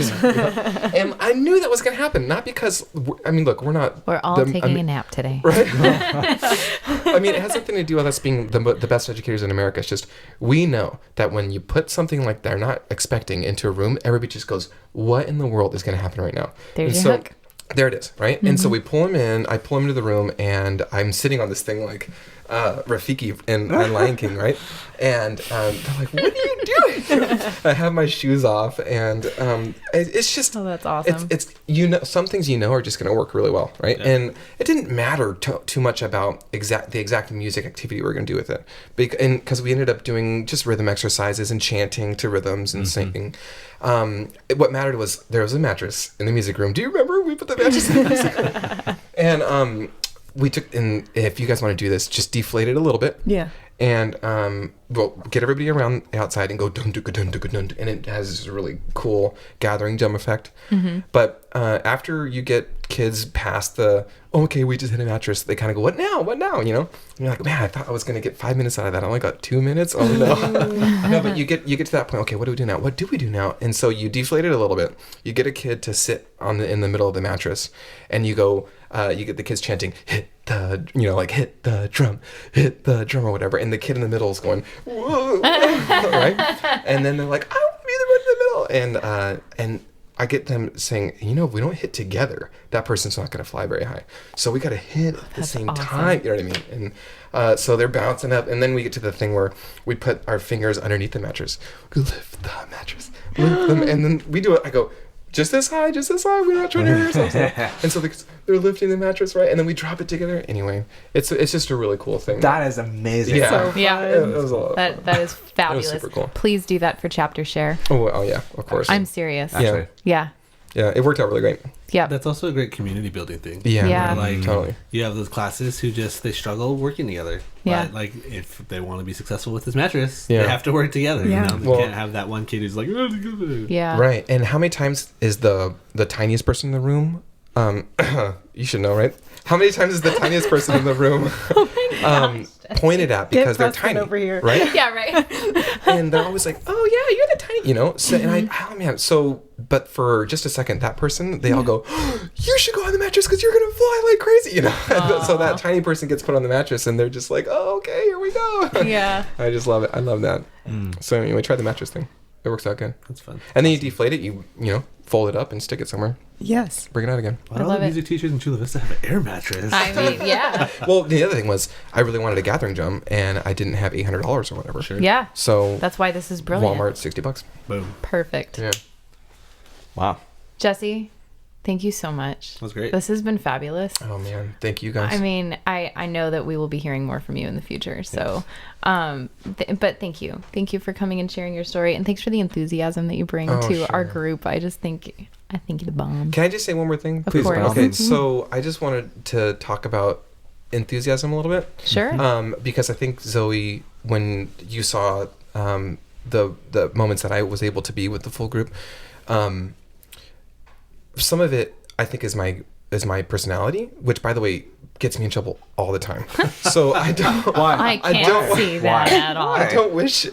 And I knew that was going to happen, not because, look, we're all taking a nap today. Right? It has something to do with us being the best educators in America. It's just, we know that when you put something like they're not expecting into a room, everybody just goes, what in the world is going to happen right now? There's your hook. There it is, right? Mm-hmm. And so we pull him in, I pull him into the room, and I'm sitting on this thing like Rafiki in Lion King, right? And they're like, what are you doing? I have my shoes off, and it's just... Oh, that's awesome. It's some things are just going to work really well, right? Yeah. And it didn't matter too much about the exact music activity we were going to do with it. Because we ended up doing just rhythm exercises and chanting to rhythms and singing. What mattered was there was a mattress in the music room. Do you remember we put the mattress in the music room? And we took, and if you guys want to do this, just deflate it a little bit. Yeah. And we'll get everybody around outside and go dun dun dun dun dun, and it has this really cool gathering drum effect. Mm-hmm. But after you get kids past we just hit a mattress, they kind of go, what now? And you're like, man, I thought I was going to get 5 minutes out of that. I only got 2 minutes. Oh no. No, but you get to that point. Okay, what do we do now? What do we do now? And so you deflate it a little bit. You get a kid to sit in the middle of the mattress, and you go. You get the kids chanting, hit the drum or whatever, and the kid in the middle is going, whoa, right? And then they're like, I want to be the one in the middle, and I get them saying, if we don't hit together, that person's not going to fly very high. So we got to hit at the same time. You know what I mean? And so they're bouncing up, and then we get to the thing where we put our fingers underneath the mattress. We lift the mattress, lift them, and then we do it. I go, just this high, we're not trying to hurt ourselves. And so they're lifting the mattress, right? And then we drop it together. Anyway, it's just a really cool thing. That is amazing. Yeah. It was a lot of fun. That is fabulous. It was super cool. Please do that for Chapter Share. Oh yeah, of course. I'm serious. Actually. Yeah. Yeah, it worked out really great. Yeah. That's also a great community building thing. Yeah. Like, totally. You have those classes who they struggle working together. Yeah. But, like, if they want to be successful with this mattress, they have to work together. Yeah. They can't have that one kid who's like, yeah. Right. And how many times is the tiniest person in the room? You should know, right? How many times is the tiniest person in the room pointed at because they're tiny, over here. right? Yeah, right. And they're always like, "Oh yeah, you're the tiny," So and but for just a second, that person, they all go, "You should go on the mattress because you're gonna fly like crazy," So that tiny person gets put on the mattress, and they're just like, "Oh, okay, here we go." Yeah. I just love it. I love that. So anyway, try the mattress thing. It works out good. That's fun. And then you deflate it. You fold it up and stick it somewhere. Yes. Bring it out again. Why do all the music teachers in Chula Vista have an air mattress? I mean, yeah. Well, the other thing was I really wanted a gathering drum, and I didn't have $800 or whatever. Sure. Yeah. So That's why this is brilliant. Walmart, $60. Boom. Perfect. Yeah. Wow. Jesse, thank you so much. That was great. This has been fabulous. Oh man, thank you guys. I mean, I know that we will be hearing more from you in the future. So, but thank you. Thank you for coming and sharing your story. And thanks for the enthusiasm that you bring to our group. I think you're the bomb. Can I just say one more thing? Of course. Okay, so I just wanted to talk about enthusiasm a little bit. Sure. Because I think Zoe, when you saw the moments that I was able to be with the full group, some of it I think is my personality, which by the way gets me in trouble all the time. So I don't. I can't see that at all. I don't wish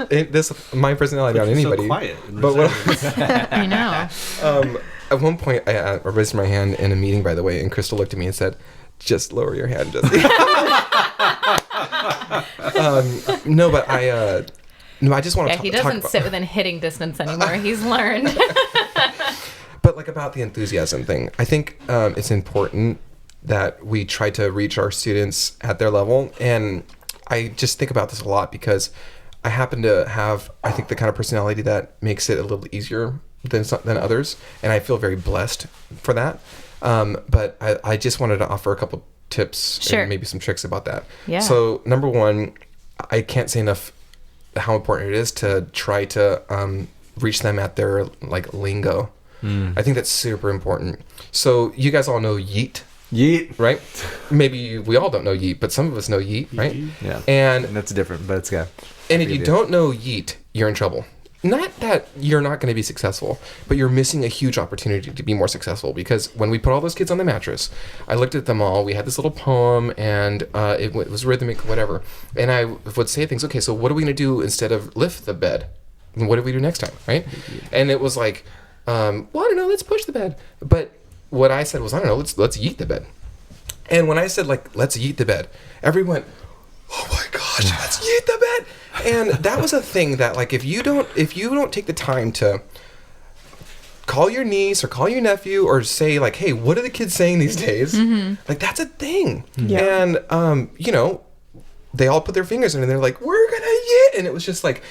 my personality on anybody. So quiet. But I know. At one point, I raised my hand in a meeting, by the way, and Crystal looked at me and said, "Just lower your hand, Jesse." No, but I just want to he doesn't sit within hitting distance anymore. He's learned. But like about the enthusiasm thing, I think it's important that we try to reach our students at their level. And I just think about this a lot because I happen to have, I think, the kind of personality that makes it a little easier than others. And I feel very blessed for that. But I just wanted to offer a couple tips and maybe some tricks about that. Yeah. So number one, I can't say enough how important it is to try to reach them at their like lingo. I think that's super important. So you guys all know yeet. Yeet. Right? Maybe we all don't know yeet, but some of us know yeet, right? Yeah. And that's different, but it's good. And if you don't know yeet, you're in trouble. Not that you're not going to be successful, but you're missing a huge opportunity to be more successful, because when we put all those kids on the mattress, I looked at them all. We had this little poem, and it was rhythmic, whatever. And I would say things, okay, so what are we going to do instead of lift the bed? And what do we do next time, right? And it was like, well, I don't know, let's push the bed. But what I said was, I don't know, let's yeet the bed. And when I said, like, let's yeet the bed, everyone went, oh my gosh, let's yeet the bed. And that was a thing that, like, if you don't take the time to call your niece or call your nephew or say, like, hey, what are the kids saying these days? Like, that's a thing. Yeah. And, they all put their fingers in it and they're like, we're gonna yeet. And it was just like,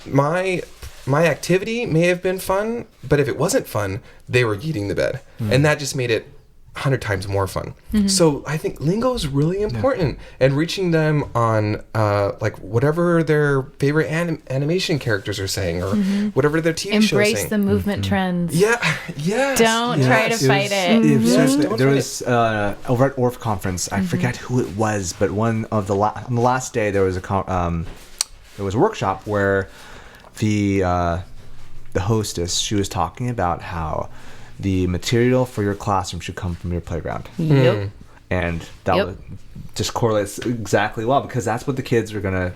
my activity may have been fun, but if it wasn't fun, they were yeeting the bed. And that just made it 100 times more fun. So I think lingo is really important, and reaching them on like whatever their favorite animation characters are saying, or whatever their TV show is saying. Embrace the movement trends. Yeah, yes. Don't try to fight it. Seriously, there was over at ORF conference, I forget who it was, but one of on the last day there was a workshop where the hostess, she was talking about how the material for your classroom should come from your playground. Yep. And that just correlates exactly well, because that's what the kids are going to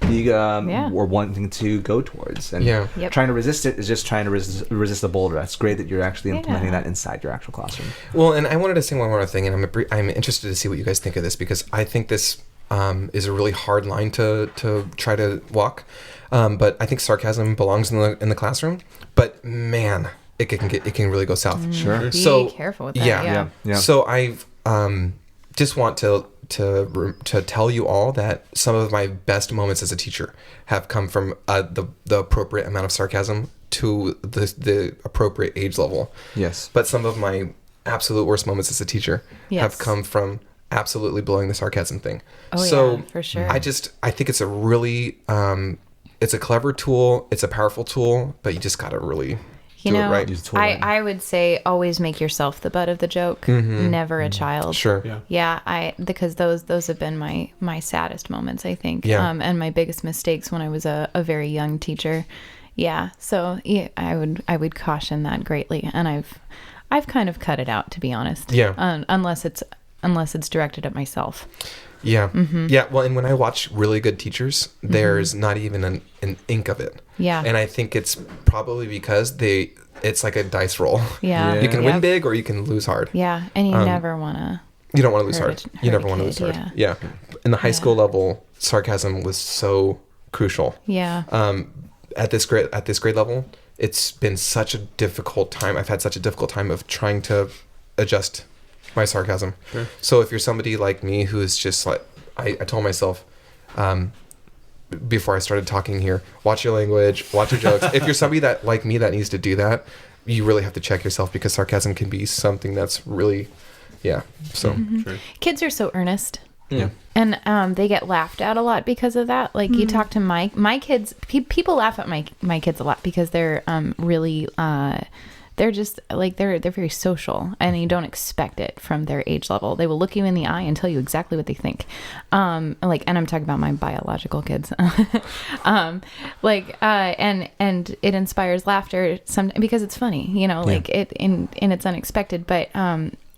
be or wanting to go towards. And trying to resist it is just trying to resist the boulder. That's great that you're actually implementing that inside your actual classroom. Well, and I wanted to say one more thing, and I'm interested to see what you guys think of this, because I think this is a really hard line to try to walk. But I think sarcasm belongs in the classroom. But man, it can really go south. Sure. Be careful with that. Yeah. So I just want to tell you all that some of my best moments as a teacher have come from the appropriate amount of sarcasm to the appropriate age level. Yes. But some of my absolute worst moments as a teacher have come from absolutely blowing the sarcasm thing. For sure. I think it's a really it's a clever tool, it's a powerful tool, but you just gotta really do it right. I would say always make yourself the butt of the joke, never a child. Sure. Because those have been my saddest moments, I think. And my biggest mistakes when I was a very young teacher. So I would caution that greatly, and I've kind of cut it out, to be honest. Unless it's directed at myself. Yeah. Well, and when I watch really good teachers, there's not even an ink of it. And I think it's probably because it's like a dice roll. You can win big or you can lose hard. And you never want to. You don't want to lose hard. You never want to lose hard. In the high school level, sarcasm was so crucial. At this grade level, it's been such a difficult time. I've had such a difficult time of trying to adjust my sarcasm. Sure. So if you're somebody like me who is just like, I told myself before I started talking here, watch your language, watch your jokes. If you're somebody that like me that needs to do that, you really have to check yourself, because sarcasm can be something that's really, so. Mm-hmm. Kids are so earnest. Yeah. And they get laughed at a lot because of that. Like you talk to my kids, people laugh at my kids a lot because they're really they're just like they're very social, and you don't expect it from their age level. They will look you in the eye and tell you exactly what they think. And I'm talking about my biological kids. And it inspires laughter because it's funny, like it and it's unexpected, but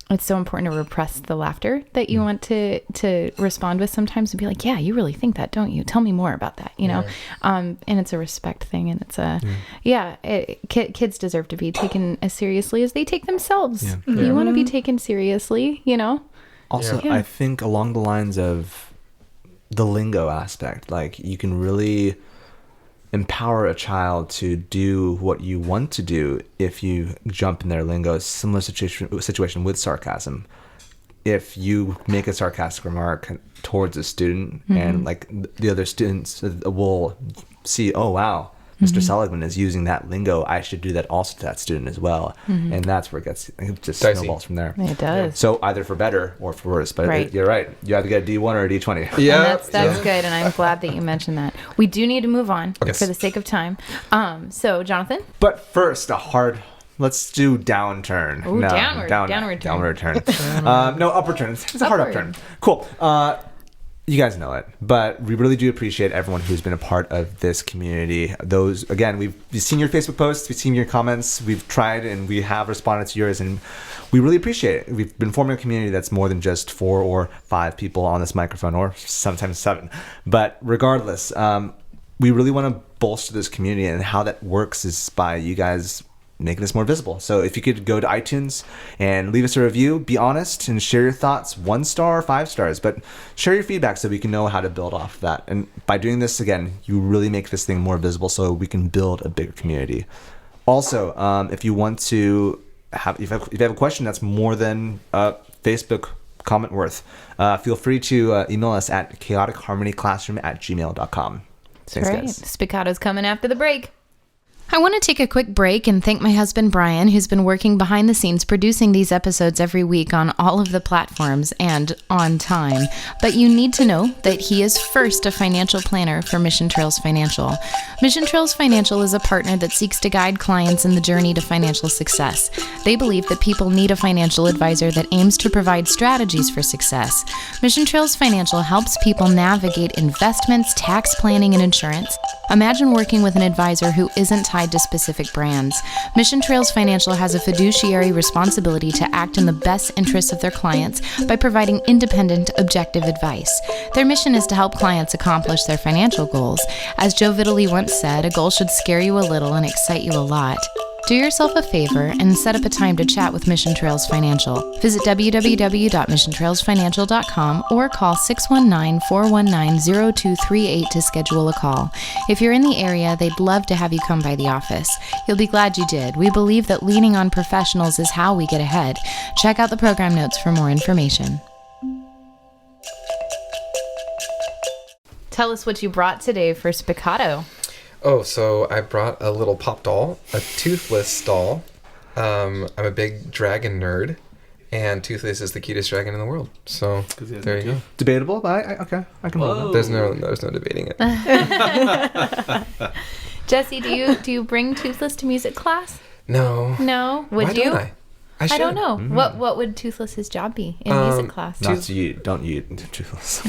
it's so important to repress the laughter that you want to respond with sometimes, and be like, yeah, you really think that, don't you? Tell me more about that, and it's a respect thing, and it's kids deserve to be taken as seriously as they take themselves. You want to be taken seriously, Also, I think along the lines of the lingo aspect, like you can really empower a child to do what you want to do if you jump in their lingo. Similar situation with sarcasm. If you make a sarcastic remark towards a student, and like the other students will see, oh wow, Mr. Seligman is using that lingo, I should do that also to that student as well. And that's where it just snowballs from there. It does. So either for better or for worse. But you're right. You either get a D1 or a D20. Yeah. And that's good. And I'm glad that you mentioned that. We do need to move on for the sake of time. So, Jonathan? But first, let's do downturn. Ooh, downward turn. No, upward turn. It's a hard upturn. Cool. You guys know it, but we really do appreciate everyone who's been a part of this community. Those, again, we've seen your Facebook posts, we've seen your comments, we've tried and we have responded to yours, and we really appreciate it. We've been forming a community that's more than just 4 or 5 people on this microphone, or sometimes 7. But regardless, we really want to bolster this community, and how that works is by you guys making us more visible. So if you could go to iTunes and leave us a review, be honest and share your thoughts, 1 star or 5 stars, but share your feedback so we can know how to build off of that. And by doing this, again, you really make this thing more visible so we can build a bigger community. Also, if you want to if you have a question that's more than a Facebook comment worth, feel free to email us at chaoticharmonyclassroom@gmail.com. Thanks, guys. Spiccato's coming after the break. I want to take a quick break and thank my husband, Bryan, who's been working behind the scenes producing these episodes every week on all of the platforms and on time. But you need to know that he is first a financial planner for Mission Trails Financial. Mission Trails Financial is a partner that seeks to guide clients in the journey to financial success. They believe that people need a financial advisor that aims to provide strategies for success. Mission Trails Financial helps people navigate investments, tax planning, and insurance. Imagine working with an advisor who isn't tied to specific brands. Mission Trails Financial has a fiduciary responsibility to act in the best interests of their clients by providing independent, objective advice. Their mission is to help clients accomplish their financial goals. As Joe Vitale once said, a goal should scare you a little and excite you a lot. Do yourself a favor and set up a time to chat with Mission Trails Financial. Visit www.missiontrailsfinancial.com or call 619-419-0238 to schedule a call. If you're in the area, they'd love to have you come by the office. You'll be glad you did. We believe that leaning on professionals is how we get ahead. Check out the program notes for more information. Tell us what you brought today for Spiccato. Oh, so I brought a little pop doll, a Toothless doll. I'm a big dragon nerd, and Toothless is the cutest dragon in the world. So there you go. Debatable, but I can hold that. There's no debating it. Jesse, do you bring Toothless to music class? No. No? Would Why you? Don't I don't know. Mm-hmm. What would Toothless's job be in music class? Not to you. Don't you Toothless.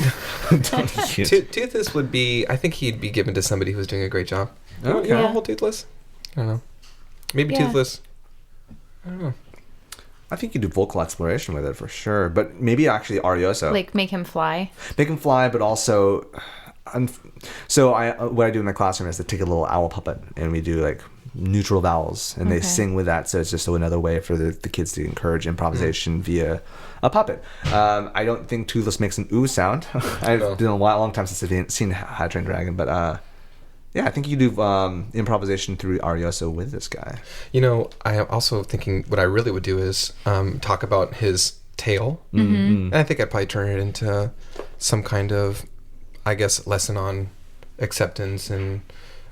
Toothless would be, I think he'd be given to somebody who's doing a great job. Okay. You want to hold Toothless? I don't know. Maybe Toothless. I don't know. I think you do vocal exploration with it for sure, but maybe actually Arioso. Like make him fly? Make him fly, but also... So what I do in my classroom is to take a little owl puppet, and we do like neutral vowels, and they sing with that, so it's just another way for the kids to encourage improvisation via a puppet. I don't think Toothless makes an ooh sound. It's been a long time since I've seen How to Train Dragon, but Yeah, I think you do improvisation through Arioso with this guy. You know, I am also thinking what I really would do is talk about his tale. And I think I'd probably turn it into some kind of, I guess, lesson on acceptance and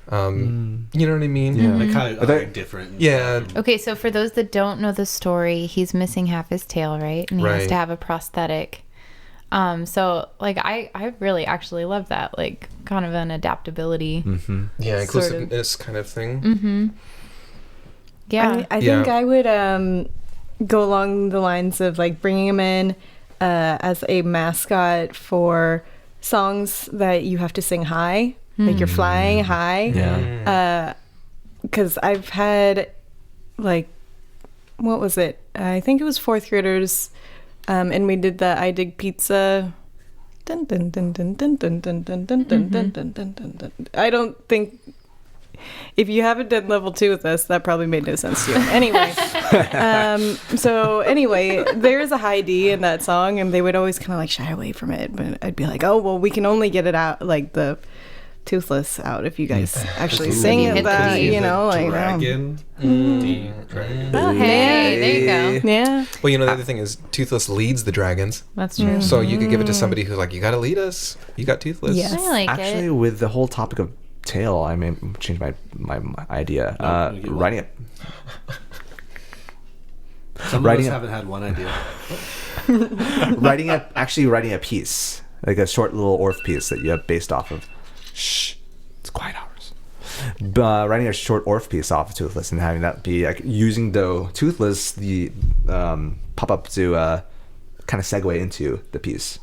you know what I mean? Yeah, like how they're different. Yeah. Okay, so for those that don't know the story, he's missing half his tail, right? And he has to have a prosthetic. So like I really actually love that, like kind of an adaptability. Yeah, inclusiveness kind of thing. Yeah. I think I would go along the lines of like bringing him in as a mascot for songs that you have to sing high. Like you're flying high. Yeah. Because I've had, like, what was it? I think it was fourth graders, and we did the I Dig Pizza. Dun, dun, dun, dun, dun, dun, dun, dun, dun, dun, dun, dun, dun, dun. I don't think, if you haven't done level 2 with us, that probably made no sense to you. Anyway, so anyway, there's a high D in that song, and they would always kind of like shy away from it. But I'd be like, oh, well, we can only get it out, like the Toothless out if you guys actually sing it, that, you know, like dragon. Dragon. Oh, hey, there you go. Yeah. Well, you know, the other thing is Toothless leads the dragons. That's true. So you could give it to somebody who's like, you got to lead us. You got Toothless. Yes. I like Actually, it. with the whole topic of tail, I may change my idea. Writing it. Some of us haven't had one idea. writing a piece, like a short little Orff piece that you have based off of. Shh, it's quiet hours. Writing a short Orff piece off of Toothless and having that be like using the Toothless, the pop up to kind of segue into the piece.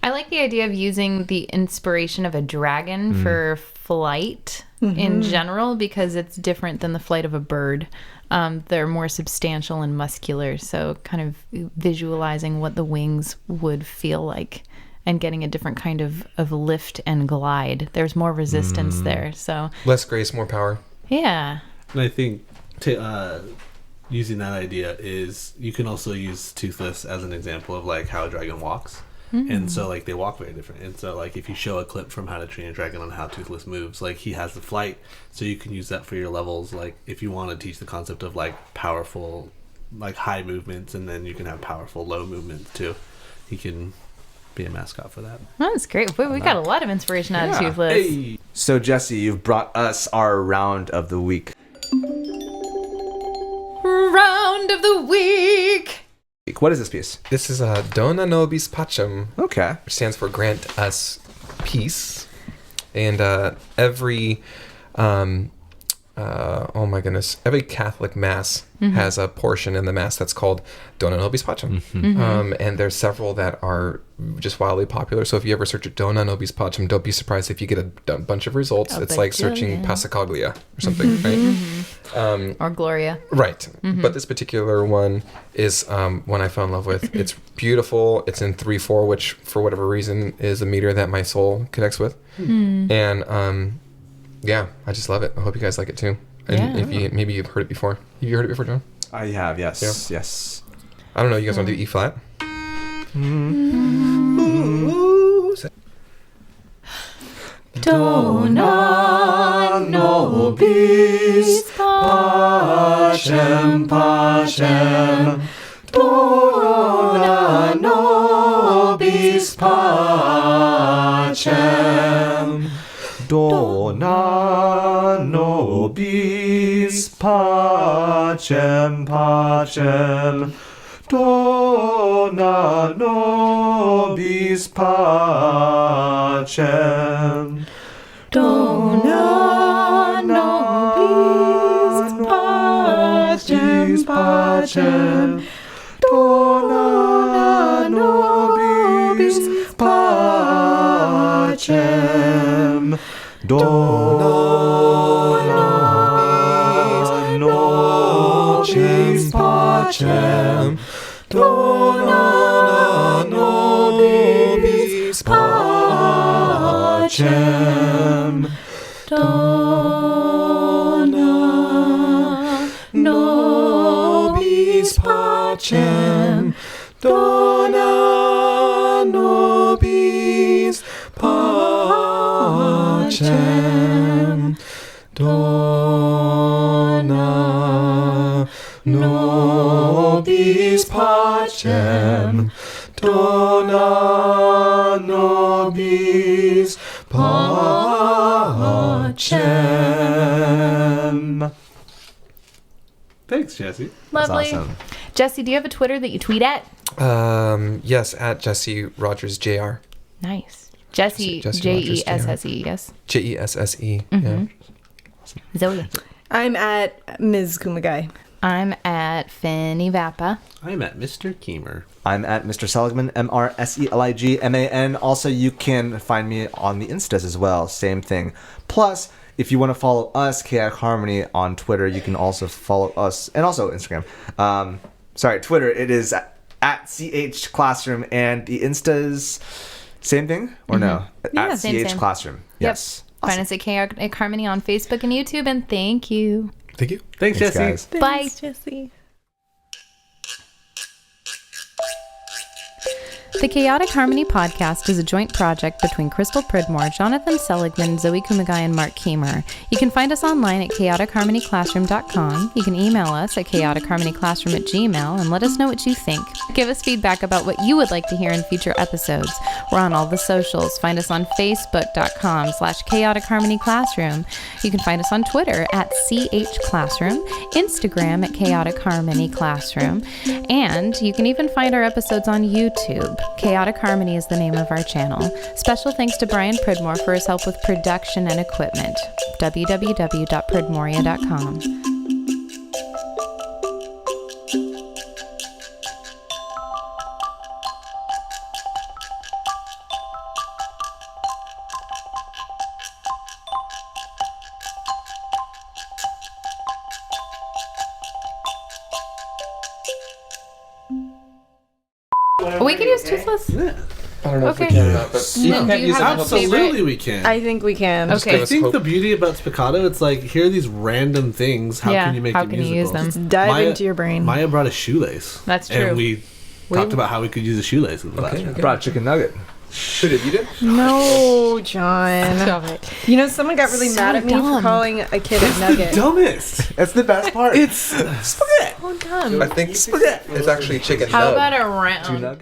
I like the idea of using the inspiration of a dragon for flight in general, because it's different than the flight of a bird. They're more substantial and muscular, so kind of visualizing what the wings would feel like and getting a different kind of lift and glide. There's more resistance there, so Less grace, more power. yeah. And I think using that idea is you can also use Toothless as an example of like how a dragon walks. And so like they walk very different. And so like if you show a clip from How to Train a Dragon on how Toothless moves, like he has the flight, so you can use that for your levels. Like if you want to teach the concept of like powerful, like high movements, and then you can have powerful low movements too. He can be a mascot for that. That's great. We got a lot of inspiration out of Toothless. Hey. So Jesse, you've brought us our round of the week. Round of the week. What is this piece? This is Dona Nobis Pacem, Okay. which stands for Grant Us Peace. And every every Catholic Mass has a portion in the Mass that's called Dona Nobis Pacem. And there's several that are just wildly popular. So if you ever search Dona Nobis Pacem, don't be surprised if you get a bunch of results. It's like searching Passacaglia or something, right? Or Gloria. Right. But this particular one is one I fell in love with. It's beautiful. It's in 3/4, which for whatever reason is a meter that my soul connects with. And yeah, I just love it. I hope you guys like it too. And if you maybe you've heard it before. Have you heard it before, John? I have, yes. Yeah. Yes. I don't know. You guys want to do E flat? Dona Nobis Pacem, Pacem. Dona Nobis Pacem. Dona Nobis Pacem, Pacem. Dona Nobis Pacem. Dona Nobis Pacem, Pacem. Dona Nobis Pacem. Dona Nobis Pacem. Dona Nobis Pacem. Dona Nobis Pacem. Dona Nobis Pacem. Pacem, Dona, Nobis, Pacem. Thanks, Jesse. Lovely. That's awesome. Jesse, do you have a Twitter that you tweet at? Yes, at Jesse Rogers Jr. Nice. Jesse, Jesse Jesse, yes. Jesse. Mm-hmm. Yeah. Zoe. I'm at Ms. Kumagai. I'm at Finny Vappa. I'm at Mr. Keehmer. I'm at Mr. Seligman, MrSeligman. Also, you can find me on the Instas as well. Same thing. Plus, if you want to follow us, Chaotic Harmony, on Twitter, you can also follow us, and also Instagram. Twitter, it is at CH Classroom, and the Instas, same thing, or no? Yeah, at same. CH Classroom. Yes. Yep. Find us at Chaotic Harmony on Facebook and YouTube, and thank you. Thank you. Thanks, Jesse. Guys. Bye. Thanks, Jesse. The Chaotic Harmony podcast is a joint project between Crystal Pridmore, Jonathan Seligman, Zoe Kumagai, and Marc Keehmer. You can find us online at chaoticharmonyclassroom.com. You can email us at chaoticharmonyclassroom@gmail.com and let us know what you think. Give us feedback about what you would like to hear in future episodes. We're on all the socials. Find us on facebook.com/chaoticharmonyclassroom. You can find us on Twitter at @CHClassroom, Instagram at Chaotic Harmony Classroom, and you can even find our episodes on YouTube. Chaotic Harmony is the name of our channel. Special thanks to Bryan Pridmore for his help with production and equipment. www.pridmoria.com. We could use Toothless. I don't know if we Okay. can or not, but No, do you have a favorite? Absolutely, we can. I think we can. Okay. I think the beauty about Spiccato, it's like, here are these random things. How can you make how them can you musical? use them? Dive Maya- into your brain. Maya brought a shoelace. That's true. And we talked about how we could use a shoelace in the classroom. Brought chicken nugget. Who did you do? No, John. Stop it. You know, someone got really So mad at me for dumb. calling a kid It's a nugget. the dumbest. That's the best part. It's spaghetti. Oh, dumb. I think it's actually chicken How nug. about a round? Two nug.